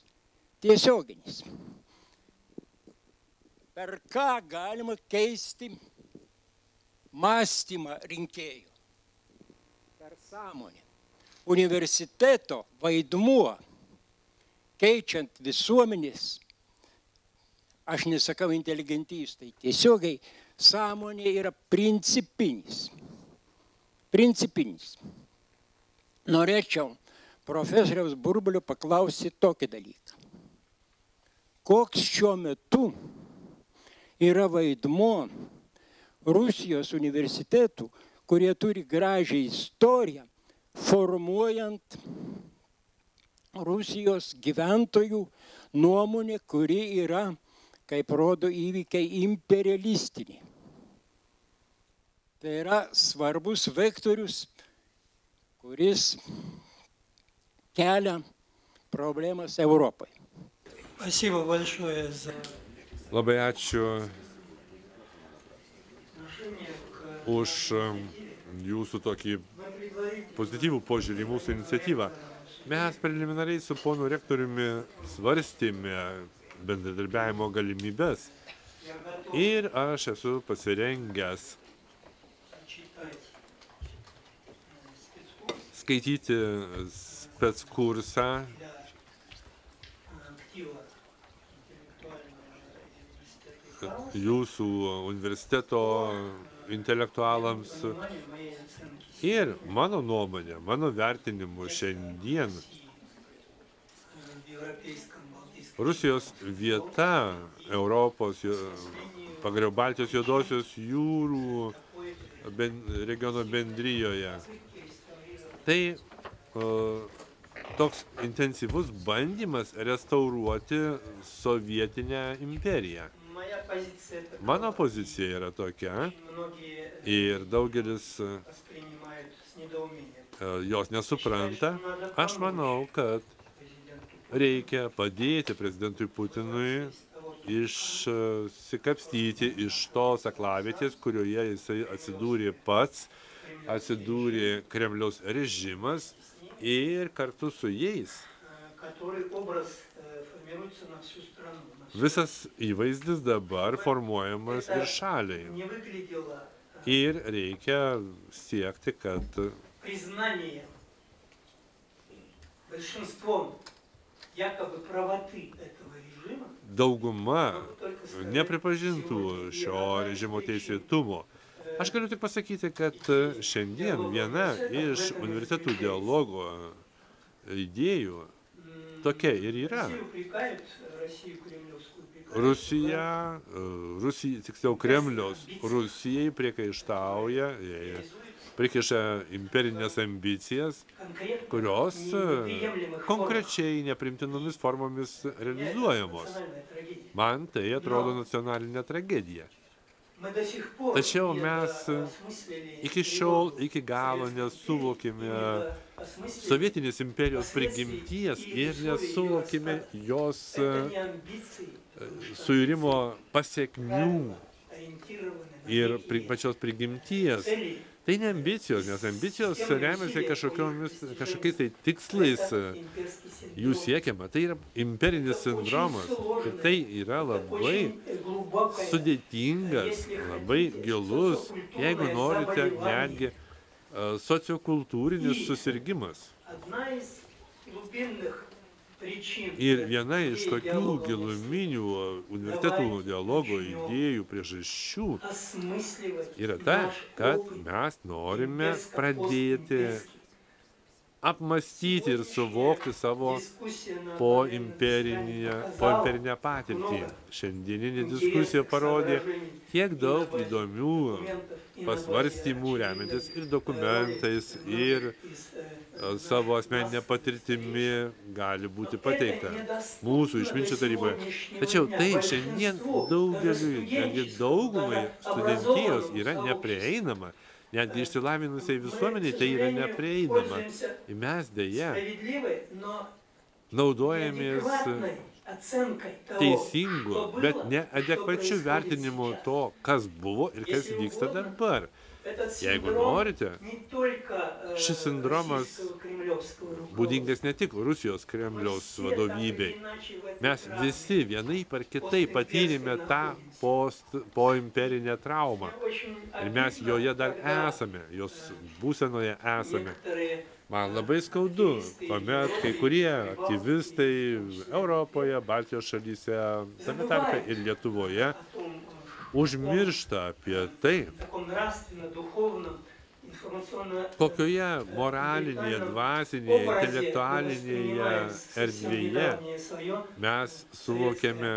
S6: Tiesioginis. Per ką galima keisti mąstymą rinkėjų? Per sąmonę. Universiteto vaidmuo, keičiant visuomenės, aš nesakau inteligentijus, tai tiesiogiai sąmonė yra principinis. Principinis. Norėčiau profesoriaus Burbulio paklausyti tokį dalyką. Koks šiuo metu yra vaidmuo Rusijos universitetų, kurie turi gražią istoriją, formuojant Rusijos gyventojų nuomonę, kuri yra, kaip rodo įvykiai, imperialistinė. Tai yra svarbus vektorius, kuris kelia problemas Europai.
S7: Спасибо большое за...
S1: Labai ačiū už jūsų tokį pozityvų požiūrį į mūsų iniciatyvą. Mes preliminariai su ponu rektoriumi svarstėme bendradarbiavimo galimybės ir aš esu pasirengęs skaityti speckursą jūsų universiteto intelektualams. Ir mano nuomonė, mano vertinimu šiandien Rusijos vieta Europos, pagaliau Baltijos juodosios jūrų regiono bendrijoje. Tai toks intensyvus bandymas restauruoti sovietinę imperiją. Mano pozicija yra tokia ir daugelis jos nesupranta. Aš manau, kad reikia padėti prezidentui Putinui išsikapstyti iš tos aklavietės, kurioje jisai atsidūrė pats, atsidūrė Kremliaus režimas ir kartu su jais visas įvaizdis dabar formuojamas ir šaliai. Ir reikia siekti, kad dauguma nepripažintų šio režimo teisėtumo. Aš galiu tik pasakyti, kad šiandien viena iš universitetų dialogo idėjų tokia ir yra. Tiksliau Kremliaus Rusijai priekaištauja, prikiša imperinės ambicijas, kurios konkrečiai neprimtinomis formomis realizuojamos. Man tai atrodo nacionalinė tragedija. Tačiau mes iki šiol, iki galo nesuvokime sovietinės imperijos prigimties ir nesuvokime jos suirimo pasiekmių ir pačios prigimties. Tai ne ambicijos, nes ambicijos remiasi kažkokiais tai tikslais jų siekiama. Tai yra imperinis sindromas. Ir tai yra labai sudėtingas, labai gilus, jeigu norite, netgi sociokultūrinis susirgimas. Ir viena iš tokių giluminių universitetų dialogo idėjų priežasčių yra ta, kad mes norime pradėti apmąstyti ir suvokti savo poimperinę patirtį. Šiandieninė diskusija parodė tiek daug įdomių pasvarstymų remiantis ir dokumentais, ir savo asmeninę patirtimi gali būti pateikta mūsų išminčių taryboje. Tačiau tai šiandien daugeliui, netgi daugumai studentijos yra neprieinama. Netgi išsilavinusiai visuomeniai tai yra neprieinama. Ir mes dėja naudojamės teisingu, bet neadekvačiu vertinimu to, kas buvo ir kas vyksta dabar. Jeigu norite, šis sindromas būdingas ne tik Rusijos Kremliaus vadovybei. Mes visi vienaip ar kitaip patyrėme tą poimperinę traumą. Ir mes joje dar esame, jos būsenoje esame. Man labai skaudu, kuomet kai kurie aktyvistai Europoje, Baltijos šalyse, tame tarpe ir Lietuvoje, užmiršta apie tai, kokioje moralinėje, dvasinėje, intelektualinėje erdvėje mes suvokiame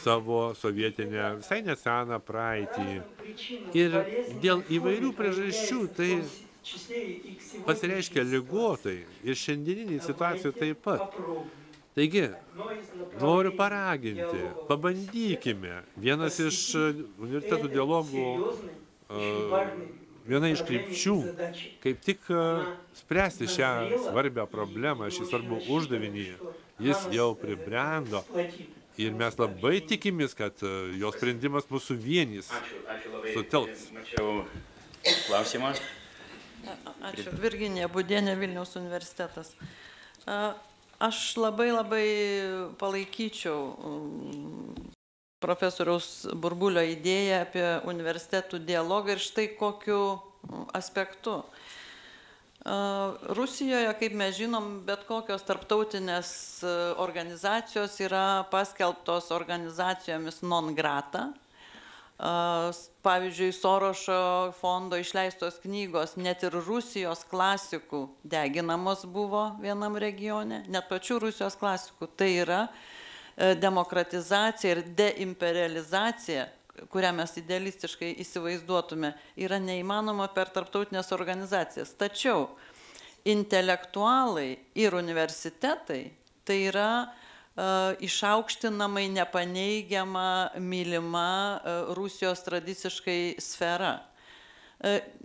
S1: savo sovietinę, visai neseną praeitį. Ir dėl įvairių priežasčių tai pasireiškia ligotai ir šiandieninė situacija taip pat. Taigi, noriu paraginti, pabandykime. Vienas iš universitetų dialogų, viena iš krypčių, kaip tik spręsti šią svarbią problemą, šį svarbų uždavinį, jis jau pribrendo ir mes labai tikimės, kad jo sprendimas mūsų vienys sutelks.
S8: Klausimą. Ačiū. Virginija Būdienė, Vilniaus universitetas. Aš labai palaikyčiau profesoriaus Burbulio idėją apie universitetų dialogą ir štai kokiu aspektu. Rusijoje, kaip mes žinom, bet kokios tarptautinės organizacijos yra paskelbtos organizacijomis non grata. pavyzdžiui, Sorošo fondo išleistos knygos, net ir Rusijos klasikų deginamos buvo vienam regione, net pačių Rusijos klasikų. Tai yra demokratizacija ir deimperializacija, kurią mes idealistiškai įsivaizduotume, yra neįmanoma per tarptautinės organizacijas. Tačiau intelektualai ir universitetai tai yra išaukštinamai nepaneigiama, mylima Rusijos tradiciškai sfera.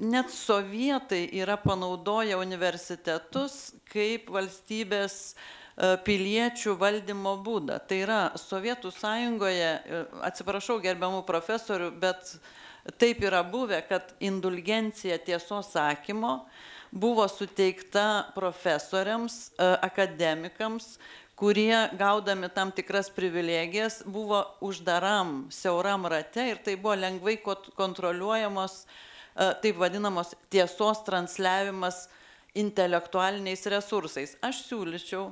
S8: Net sovietai yra panaudoję universitetus kaip valstybės piliečių valdymo būdą. Tai yra Sovietų sąjungoje, atsiprašau gerbiamų profesorių, bet taip yra buvę, kad indulgencija tiesos sakymo buvo suteikta profesoriams, akademikams, kurie gaudami tam tikras privilegijas buvo uždaram, siauram rate ir tai buvo lengvai kontroliuojamos, taip vadinamos tiesos transliavimas intelektualiniais resursais. Aš siūlyčiau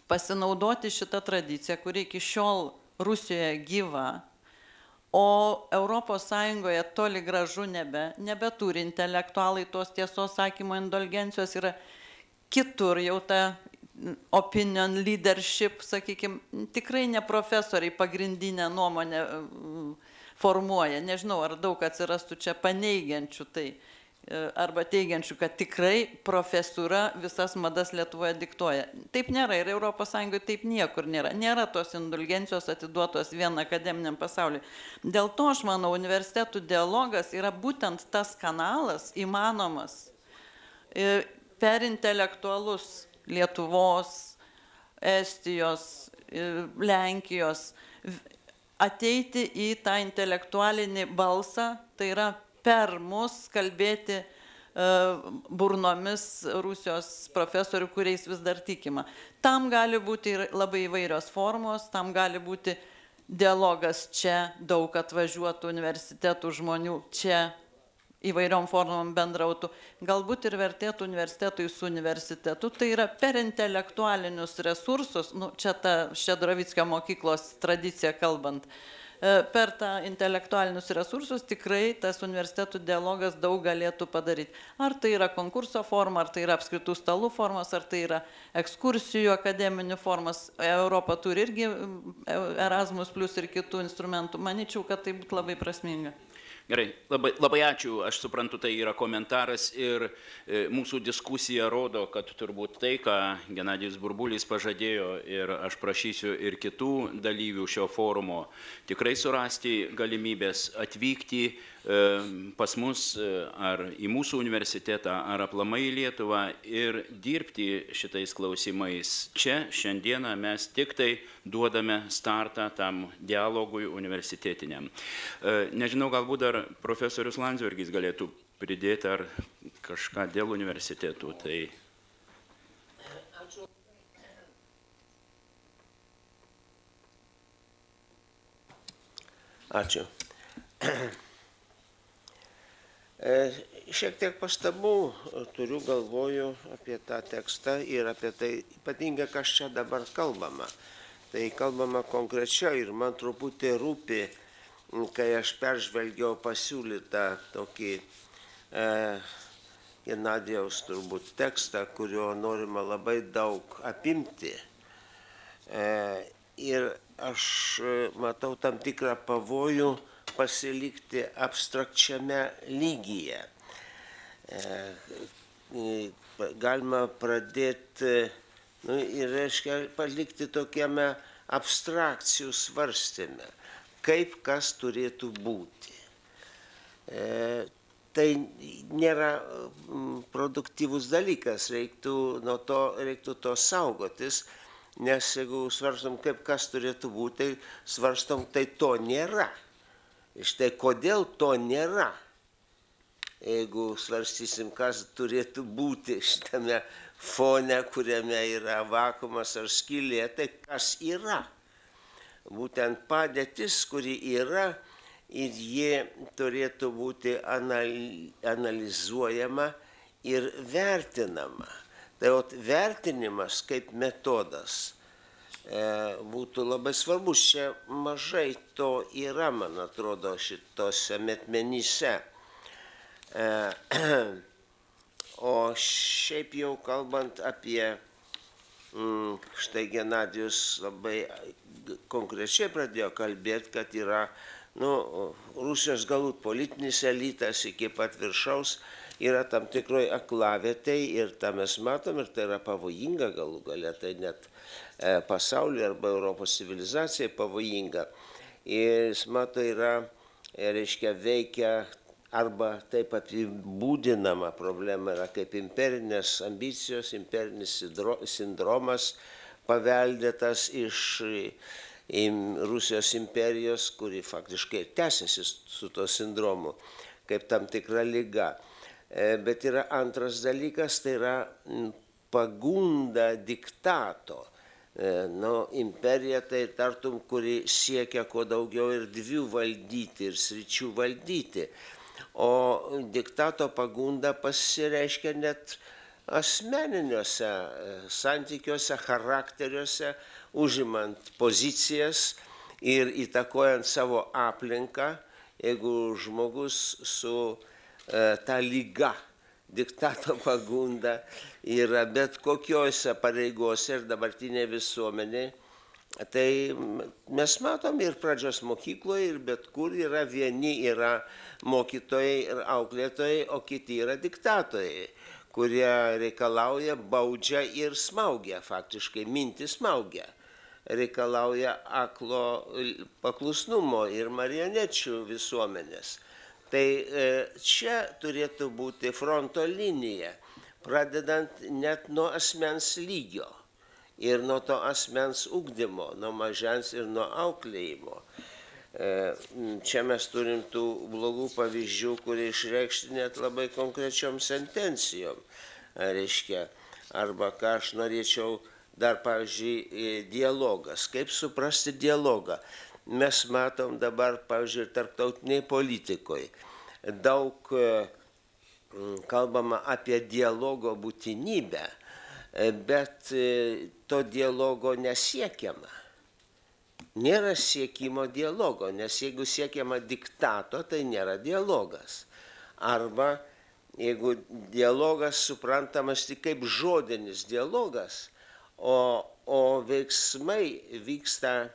S8: pasinaudoti šitą tradiciją, kuri iki šiol Rusijoje gyva, o Europos Sąjungoje toli gražu nebeturi intelektualai tos tiesos sakymo indulgencijos, yra kitur jau ta opinion leadership, sakykime, tikrai ne profesoriai pagrindinę nuomonę formuoja. Nežinau, ar daug atsirastų čia paneigiančių tai, arba teigiančių, kad tikrai profesūra visas madas Lietuvoje diktuoja. Taip nėra ir Europos Sąjungoje taip niekur nėra. Nėra tos indulgencijos atiduotos vien akademiniam pasauliui. Dėl to, aš manau, universitetų dialogas yra būtent tas kanalas įmanomas per intelektualus Lietuvos, Estijos, Lenkijos, ateiti į tą intelektualinį balsą, tai yra per mus kalbėti burnomis Rusijos profesorių, kuriais vis dar tikima. Tam gali būti labai įvairios formos, tam gali būti dialogas čia, daug atvažiuotų universitetų žmonių čia, įvairiom formom bendrautų. Galbūt ir vertėtų universitetui su universitetu, tai yra per intelektualinius resursus, čia ta Ščedrovickio mokyklos tradicija kalbant, per tą intelektualinius resursus tikrai tas universitetų dialogas daug galėtų padaryti. Ar tai yra konkurso forma, ar tai yra apskritų stalų formos, ar tai yra ekskursijų akademinių formas. Europa turi irgi Erasmus plus ir kitų instrumentų. Manyčiau, kad tai būtų labai prasminga.
S3: Gerai, labai ačiū, aš suprantu, tai yra komentaras ir mūsų diskusija rodo, kad turbūt tai, ką Genadijus Burbulis pažadėjo ir aš prašysiu ir kitų dalyvių šio forumo, tikrai surasti galimybės atvykti pas mus ar į mūsų universitetą, ar aplamai į Lietuvą ir dirbti šitais klausimais. Čia šiandieną mes tik tai duodame startą tam dialogui universitetiniam. Nežinau, galbūt dar profesorius Landsbergis galėtų pridėti ar kažką dėl universitetų. Tai...
S9: Ačiū. Ačiū. Šiek tiek pastabų turiu, galvoju apie tą tekstą ir apie tai ypatingai, kas čia dabar kalbama. Tai kalbama konkrečiai ir man truputį rūpi, kai aš peržvelgiau pasiūlytą tokį Genadijaus turbūt tekstą, kurio norima labai daug apimti. Ir aš matau tam tikrą pavojų pasilikti abstrakčiame lygyje. Galima pradėti ir reiškia palikti tokiame abstrakcijų svarstyme, kaip kas turėtų būti. Tai nėra produktyvus dalykas, reiktų to saugotis, nes jeigu svarstom, kaip kas turėtų būti, svarstom, tai to nėra. Štai kodėl to nėra. Jeigu svarstysim, kas turėtų būti šitame fone, kuriame yra vakuumas ar skylė, tai kas yra. Būtent padėtis, kuri yra, ir jie turėtų būti analizuojama ir vertinama. Tai vertinimas kaip metodas būtų labai svarbus. Čia mažai to yra, man atrodo, šitose metmenyse. O šiaip jau kalbant apie, štai Genadijus labai konkrečiai pradėjo kalbėti, kad yra Rusijos galbūt politinis elitas iki pat viršaus yra tam tikroje aklavietėje ir tą mes matom ir tai yra pavojinga galų galia, tai net pasaulyje arba Europos civilizacijai pavojinga. Ir jis mato yra, reiškia, veikia arba taip apibūdinama problema yra kaip imperinės ambicijos, imperinis sindromas paveldėtas iš Rusijos imperijos, kuri faktiškai tęsiasi su to sindromu, kaip tam tikra liga. Bet yra antras dalykas, tai yra pagunda diktato. Imperija tai tartum, kuri siekia kuo daugiau erdvių valdyti ir sričių valdyti. O diktato pagunda pasireiškia net asmeniniuose santykiuose, charakteriuose, užimant pozicijas ir įtakojant savo aplinką, jeigu žmogus su ta liga, diktato pagunda yra bet kokiuose pareigose ir dabartinėje visuomenėje, tai mes matom ir pradžios mokykloje, ir bet kur yra vieni yra mokytojai ir auklėtojai, o kiti yra diktatoriai, kurie reikalauja, baudžia ir smaugia, faktiškai mintį smaugia, reikalauja aklo paklusnumo ir marionečių visuomenės. Tai čia turėtų būti fronto linija, pradedant net nuo asmens lygio ir nuo to asmens ugdymo, nuo mažens ir nuo auklėjimo. Čia mes turim tų blogų pavyzdžių, kurie išreikšti net labai konkrečiom sentencijom. Reiškia, arba ką aš norėčiau dar, pavyzdžiui, dialogas. Kaip suprasti dialogą? Mes matom dabar, pavyzdžiui, tarptautiniai politikoje. Daug kalbama apie dialogo būtinybę, bet to dialogo nesiekiama. Nėra siekimo dialogo, nes jeigu siekiama diktato, tai nėra dialogas. Arba jeigu dialogas suprantamas tik kaip žodinis dialogas, o veiksmai vyksta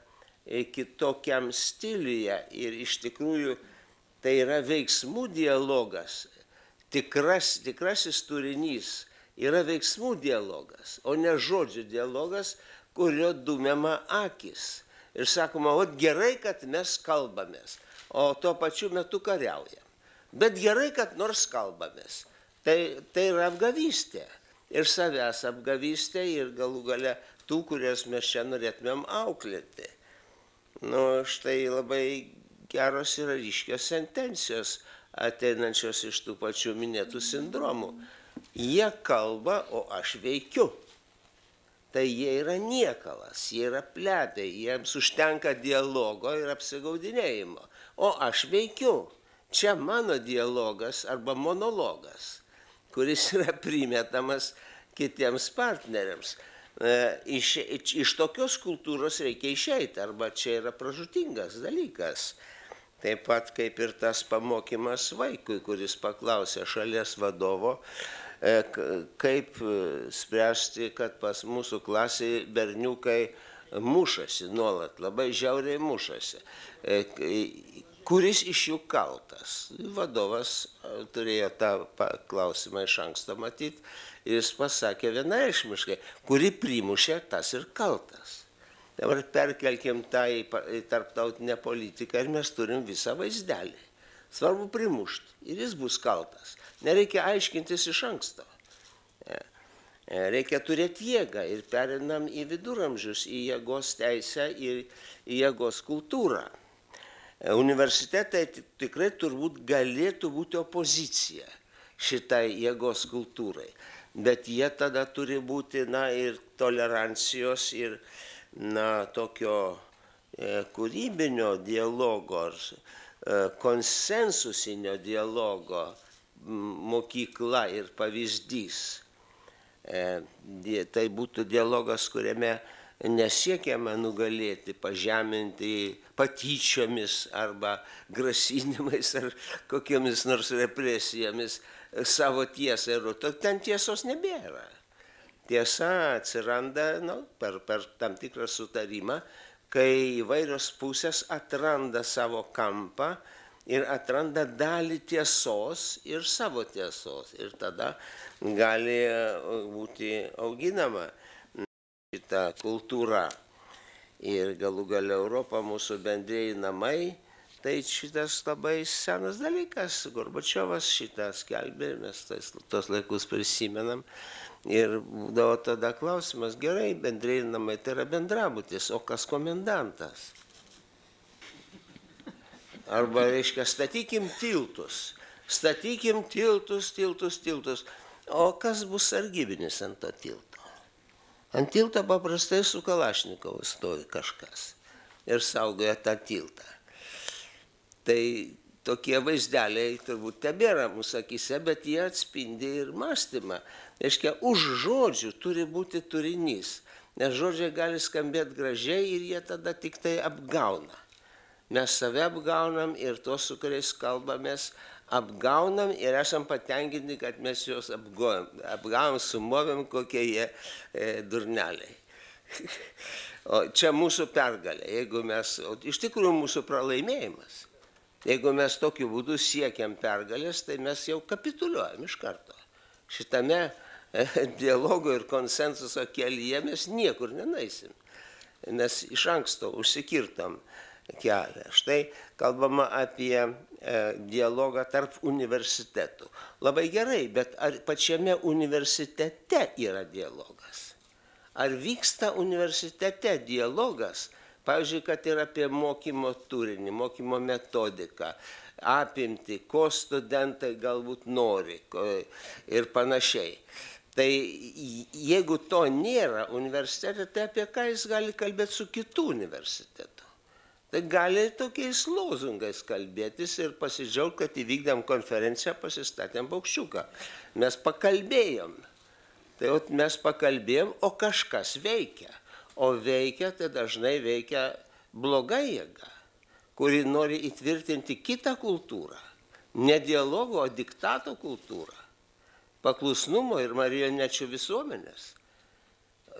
S9: kitokiam stiliuje ir iš tikrųjų tai yra veiksmų dialogas. Tikrasis turinys yra veiksmų dialogas, o ne žodžių dialogas, kurio dumiama akis. Ir sakoma, gerai, kad mes kalbamės, o tuo pačiu metu kariaujam. Bet gerai, kad nors kalbamės. Tai yra apgavystė. Ir savęs apgavystė, ir galų gale tų, kurias mes čia norėtumėm auklėti. Štai labai geros ir ryškios sentencijos ateinančios iš tų pačių minėtų sindromų. Jie kalba, o aš veikiu. Tai jie yra niekalas, jie yra pledai, jiems užtenka dialogo ir apsigaudinėjimo. O aš veikiu. Čia mano dialogas arba monologas, kuris yra primetamas kitiems partneriams. Iš tokios kultūros reikia išeiti, arba čia yra pražūtingas dalykas. Taip pat kaip ir tas pamokymas vaikui, kuris paklausė šalies vadovo, kaip spręsti, kad pas mūsų klasėje berniukai mušasi nuolat, labai žiauriai mušasi. Kuris iš jų kaltas? Vadovas turėjo tą klausimą iš anksto matyti ir jis pasakė vienareikšmiškai, kuri primušė, tas ir kaltas. Dabar perkelkim tą į tarptautinę politiką ir mes turim visą vaizdelį. Svarbu primušti ir jis bus kaltas. Nereikia aiškintis iš anksto. Reikia turėti jėgą ir perinam į viduramžius, į jėgos teisę ir į jėgos kultūrą. Universitetai tikrai turbūt galėtų būti opozicija šitai jėgos kultūrai, bet jie tada turi būti ir tolerancijos ir tokio kūrybinio dialogo, konsensusinio dialogo mokykla ir pavyzdys. Tai būtų dialogas, kuriame nesiekiama nugalėti, pažeminti patyčiomis arba grasinimais ar kokiamis nors represijomis savo tiesą. Ir ten tiesos nebėra. Tiesa atsiranda per tam tikrą sutarimą, kai įvairios pusės atranda savo kampą ir atranda dalį tiesos ir savo tiesos. Ir tada gali būti auginama šita kultūra. Ir galų gale Europa, mūsų bendrieji namai, tai šitas labai senas dalykas. Gorbačiovas šitą skelbė, mes tos laikus prisimenam. Ir būdavo tada klausimas, gerai, bendrieji namai tai yra bendrabutis, o kas komendantas? Arba, reiškia, statykim tiltus. Statykim tiltus. O kas bus sargybinis ant to tilto? Ant tilto paprastai su Kalašnikovu stovi kažkas ir saugoja tą tiltą. Tai tokie vaizdeliai turbūt tebėra mūsų akyse, bet jie atspindi ir mąstymą. Reiškia, už žodžių turi būti turinys, nes žodžiai gali skambėti gražiai ir jie tada tik tai apgauna. Mes save apgaunam ir tos, su kuriais kalbamės, apgaunam ir esam patenkinti, kad mes juos apgaunam, sumovėm, kokie jie durneliai. O čia mūsų pergalė, jeigu mes, iš tikrųjų mūsų pralaimėjimas. Jeigu mes tokiu būdu siekiam pergalės, tai mes jau kapituliuojam iš karto. Šitame dialogo ir konsensuso kelyje mes niekur nenaisim, nes iš anksto užsikirtom kelią. Štai kalbama apie dialogą tarp universitetų. Labai gerai, bet ar pačiame universitete yra dialogas? Ar vyksta universitete dialogas? Pavyzdžiui, kad ir apie mokymo turinį, mokymo metodiką, apimti, ko studentai galbūt nori ir panašiai. Tai jeigu to nėra universitete, tai apie ką jis gali kalbėti su kitų universitetu? Tai gali tokiais lozungais kalbėtis ir pasidžiaugti, kad įvykdėm konferenciją, pasistatėm paukščiuką. Mes pakalbėjom. Tai mes pakalbėjom, o kažkas veikia. O veikia, tai dažnai veikia bloga jėga, kuri nori įtvirtinti kitą kultūrą. Ne dialogo, o diktato kultūrą. Paklusnumo ir marionečių visuomenės.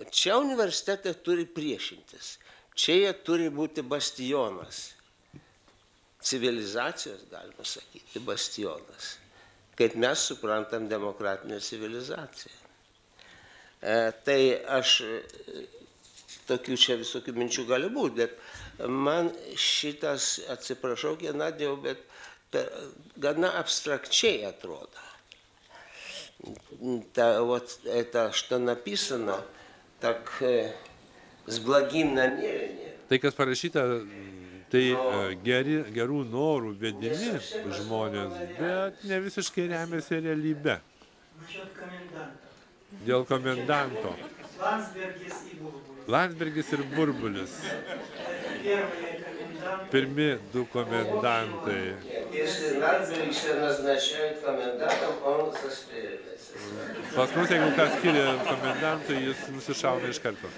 S9: Čia universitetai turi priešintis. Čia jie turi būti bastionas. Civilizacijos, galima sakyti, bastionas. Kaip mes suprantam demokratinę civilizaciją. Tai aš... Tokių čia visokių minčių gali būti, bet man šitas, atsiprašau, Genadijau, bet gana abstrakčiai atrodo. Это что написано, так с благим намерением.
S1: Tai, kas parašyta, tai gerų norų vedini žmonės, bet ne visiškai remiasi realybė. Dėl komendanto. Landsbergis ir Burbulis. Pirmi du komendantai. Pas mus, jeigu kas skiria komendantui, jis nusišauna iš karto.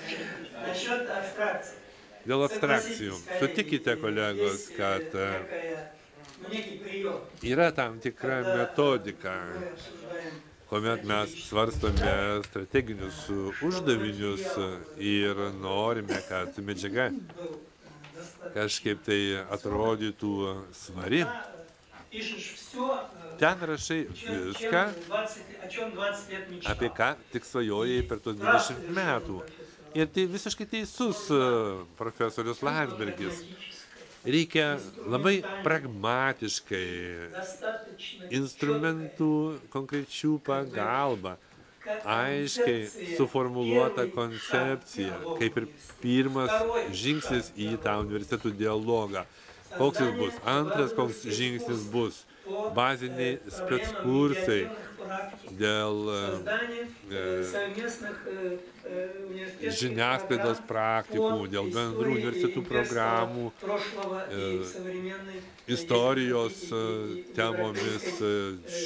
S1: Dėl abstrakcijų. Sutikite, kolegos, kad yra tam tikra metodika, kuomet mes svarstome strateginius uždavinius ir norime, kad medžiaga kažkaip tai atrodytų svari. Ten rašai viską, apie ką tik svajojai per tuos 20 metų. Ir tai visiškai teisus profesorius Landsbergis. Reikia labai pragmatiškai instrumentų konkrečių pagalba, aiškiai suformuluota koncepcija, kaip ir pirmas žingsnis į tą universitetų dialogą. Koks jis bus? Antras, koks žingsnis bus? Baziniai speckursai, dėl žiniasklaidos praktikų, dėl bendrų universitetų programų, istorijos temomis,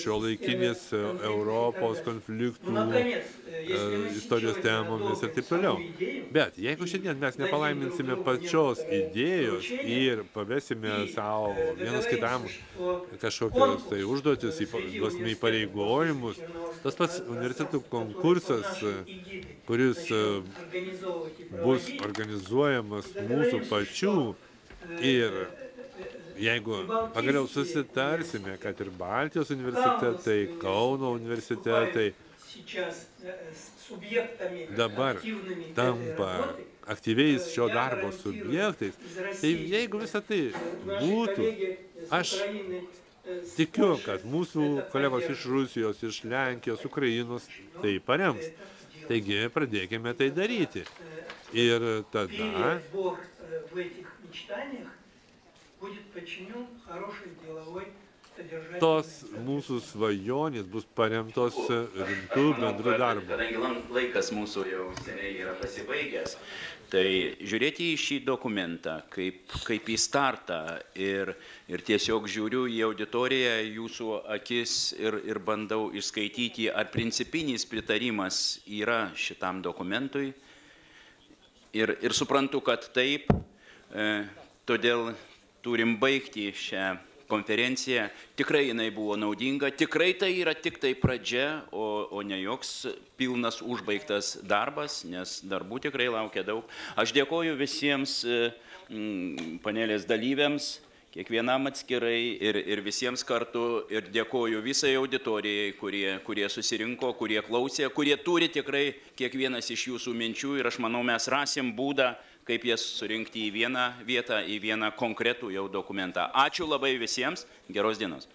S1: šiuolaikinės Europos konfliktų, istorijos temomis ir taip toliau. Bet jeigu šiandien mes nepalaiminsime pačios idėjos ir pavesime savo vienas kitam kažkokios tai užduotis, duosime įpareigojimus, tas pats universitetų konkursas, kuris bus organizuojamas mūsų pačių ir jeigu pagaliau susitarsime, kad ir Baltijos universitetai, Kauno universitetai dabar tampa aktyviais šio darbo subjektais, tai jeigu visą tai būtų, aš tikiu, kad mūsų kolegos iš Rusijos, iš Lenkijos, Ukrainos tai parems. Taigi pradėkime tai daryti. Ir tada tos mūsų svajonės bus paremtos rimtų bendrų darbų.
S3: Kadangi laikas mūsų jau seniai yra pasibaigęs, tai žiūrėti į šį dokumentą kaip į startą ir tiesiog žiūriu į auditoriją, jūsų akis ir bandau išskaityti, ar principinis pritarimas yra šitam dokumentui. Ir suprantu, kad taip, todėl turim baigti šią konferencija, tikrai jinai buvo naudinga, tikrai tai yra tik tai pradžia, o ne joks pilnas užbaigtas darbas, nes darbų tikrai laukia daug. Aš dėkoju visiems panelės dalyviams, kiekvienam atskirai ir visiems kartu, ir dėkoju visai auditorijai, kurie susirinko, kurie klausė, kurie turi tikrai kiekvienas iš jūsų minčių, ir aš manau, mes rasim būdą, kaip jas surinkti į vieną vietą, į vieną konkretų jau dokumentą. Ačiū labai visiems, geros dienos.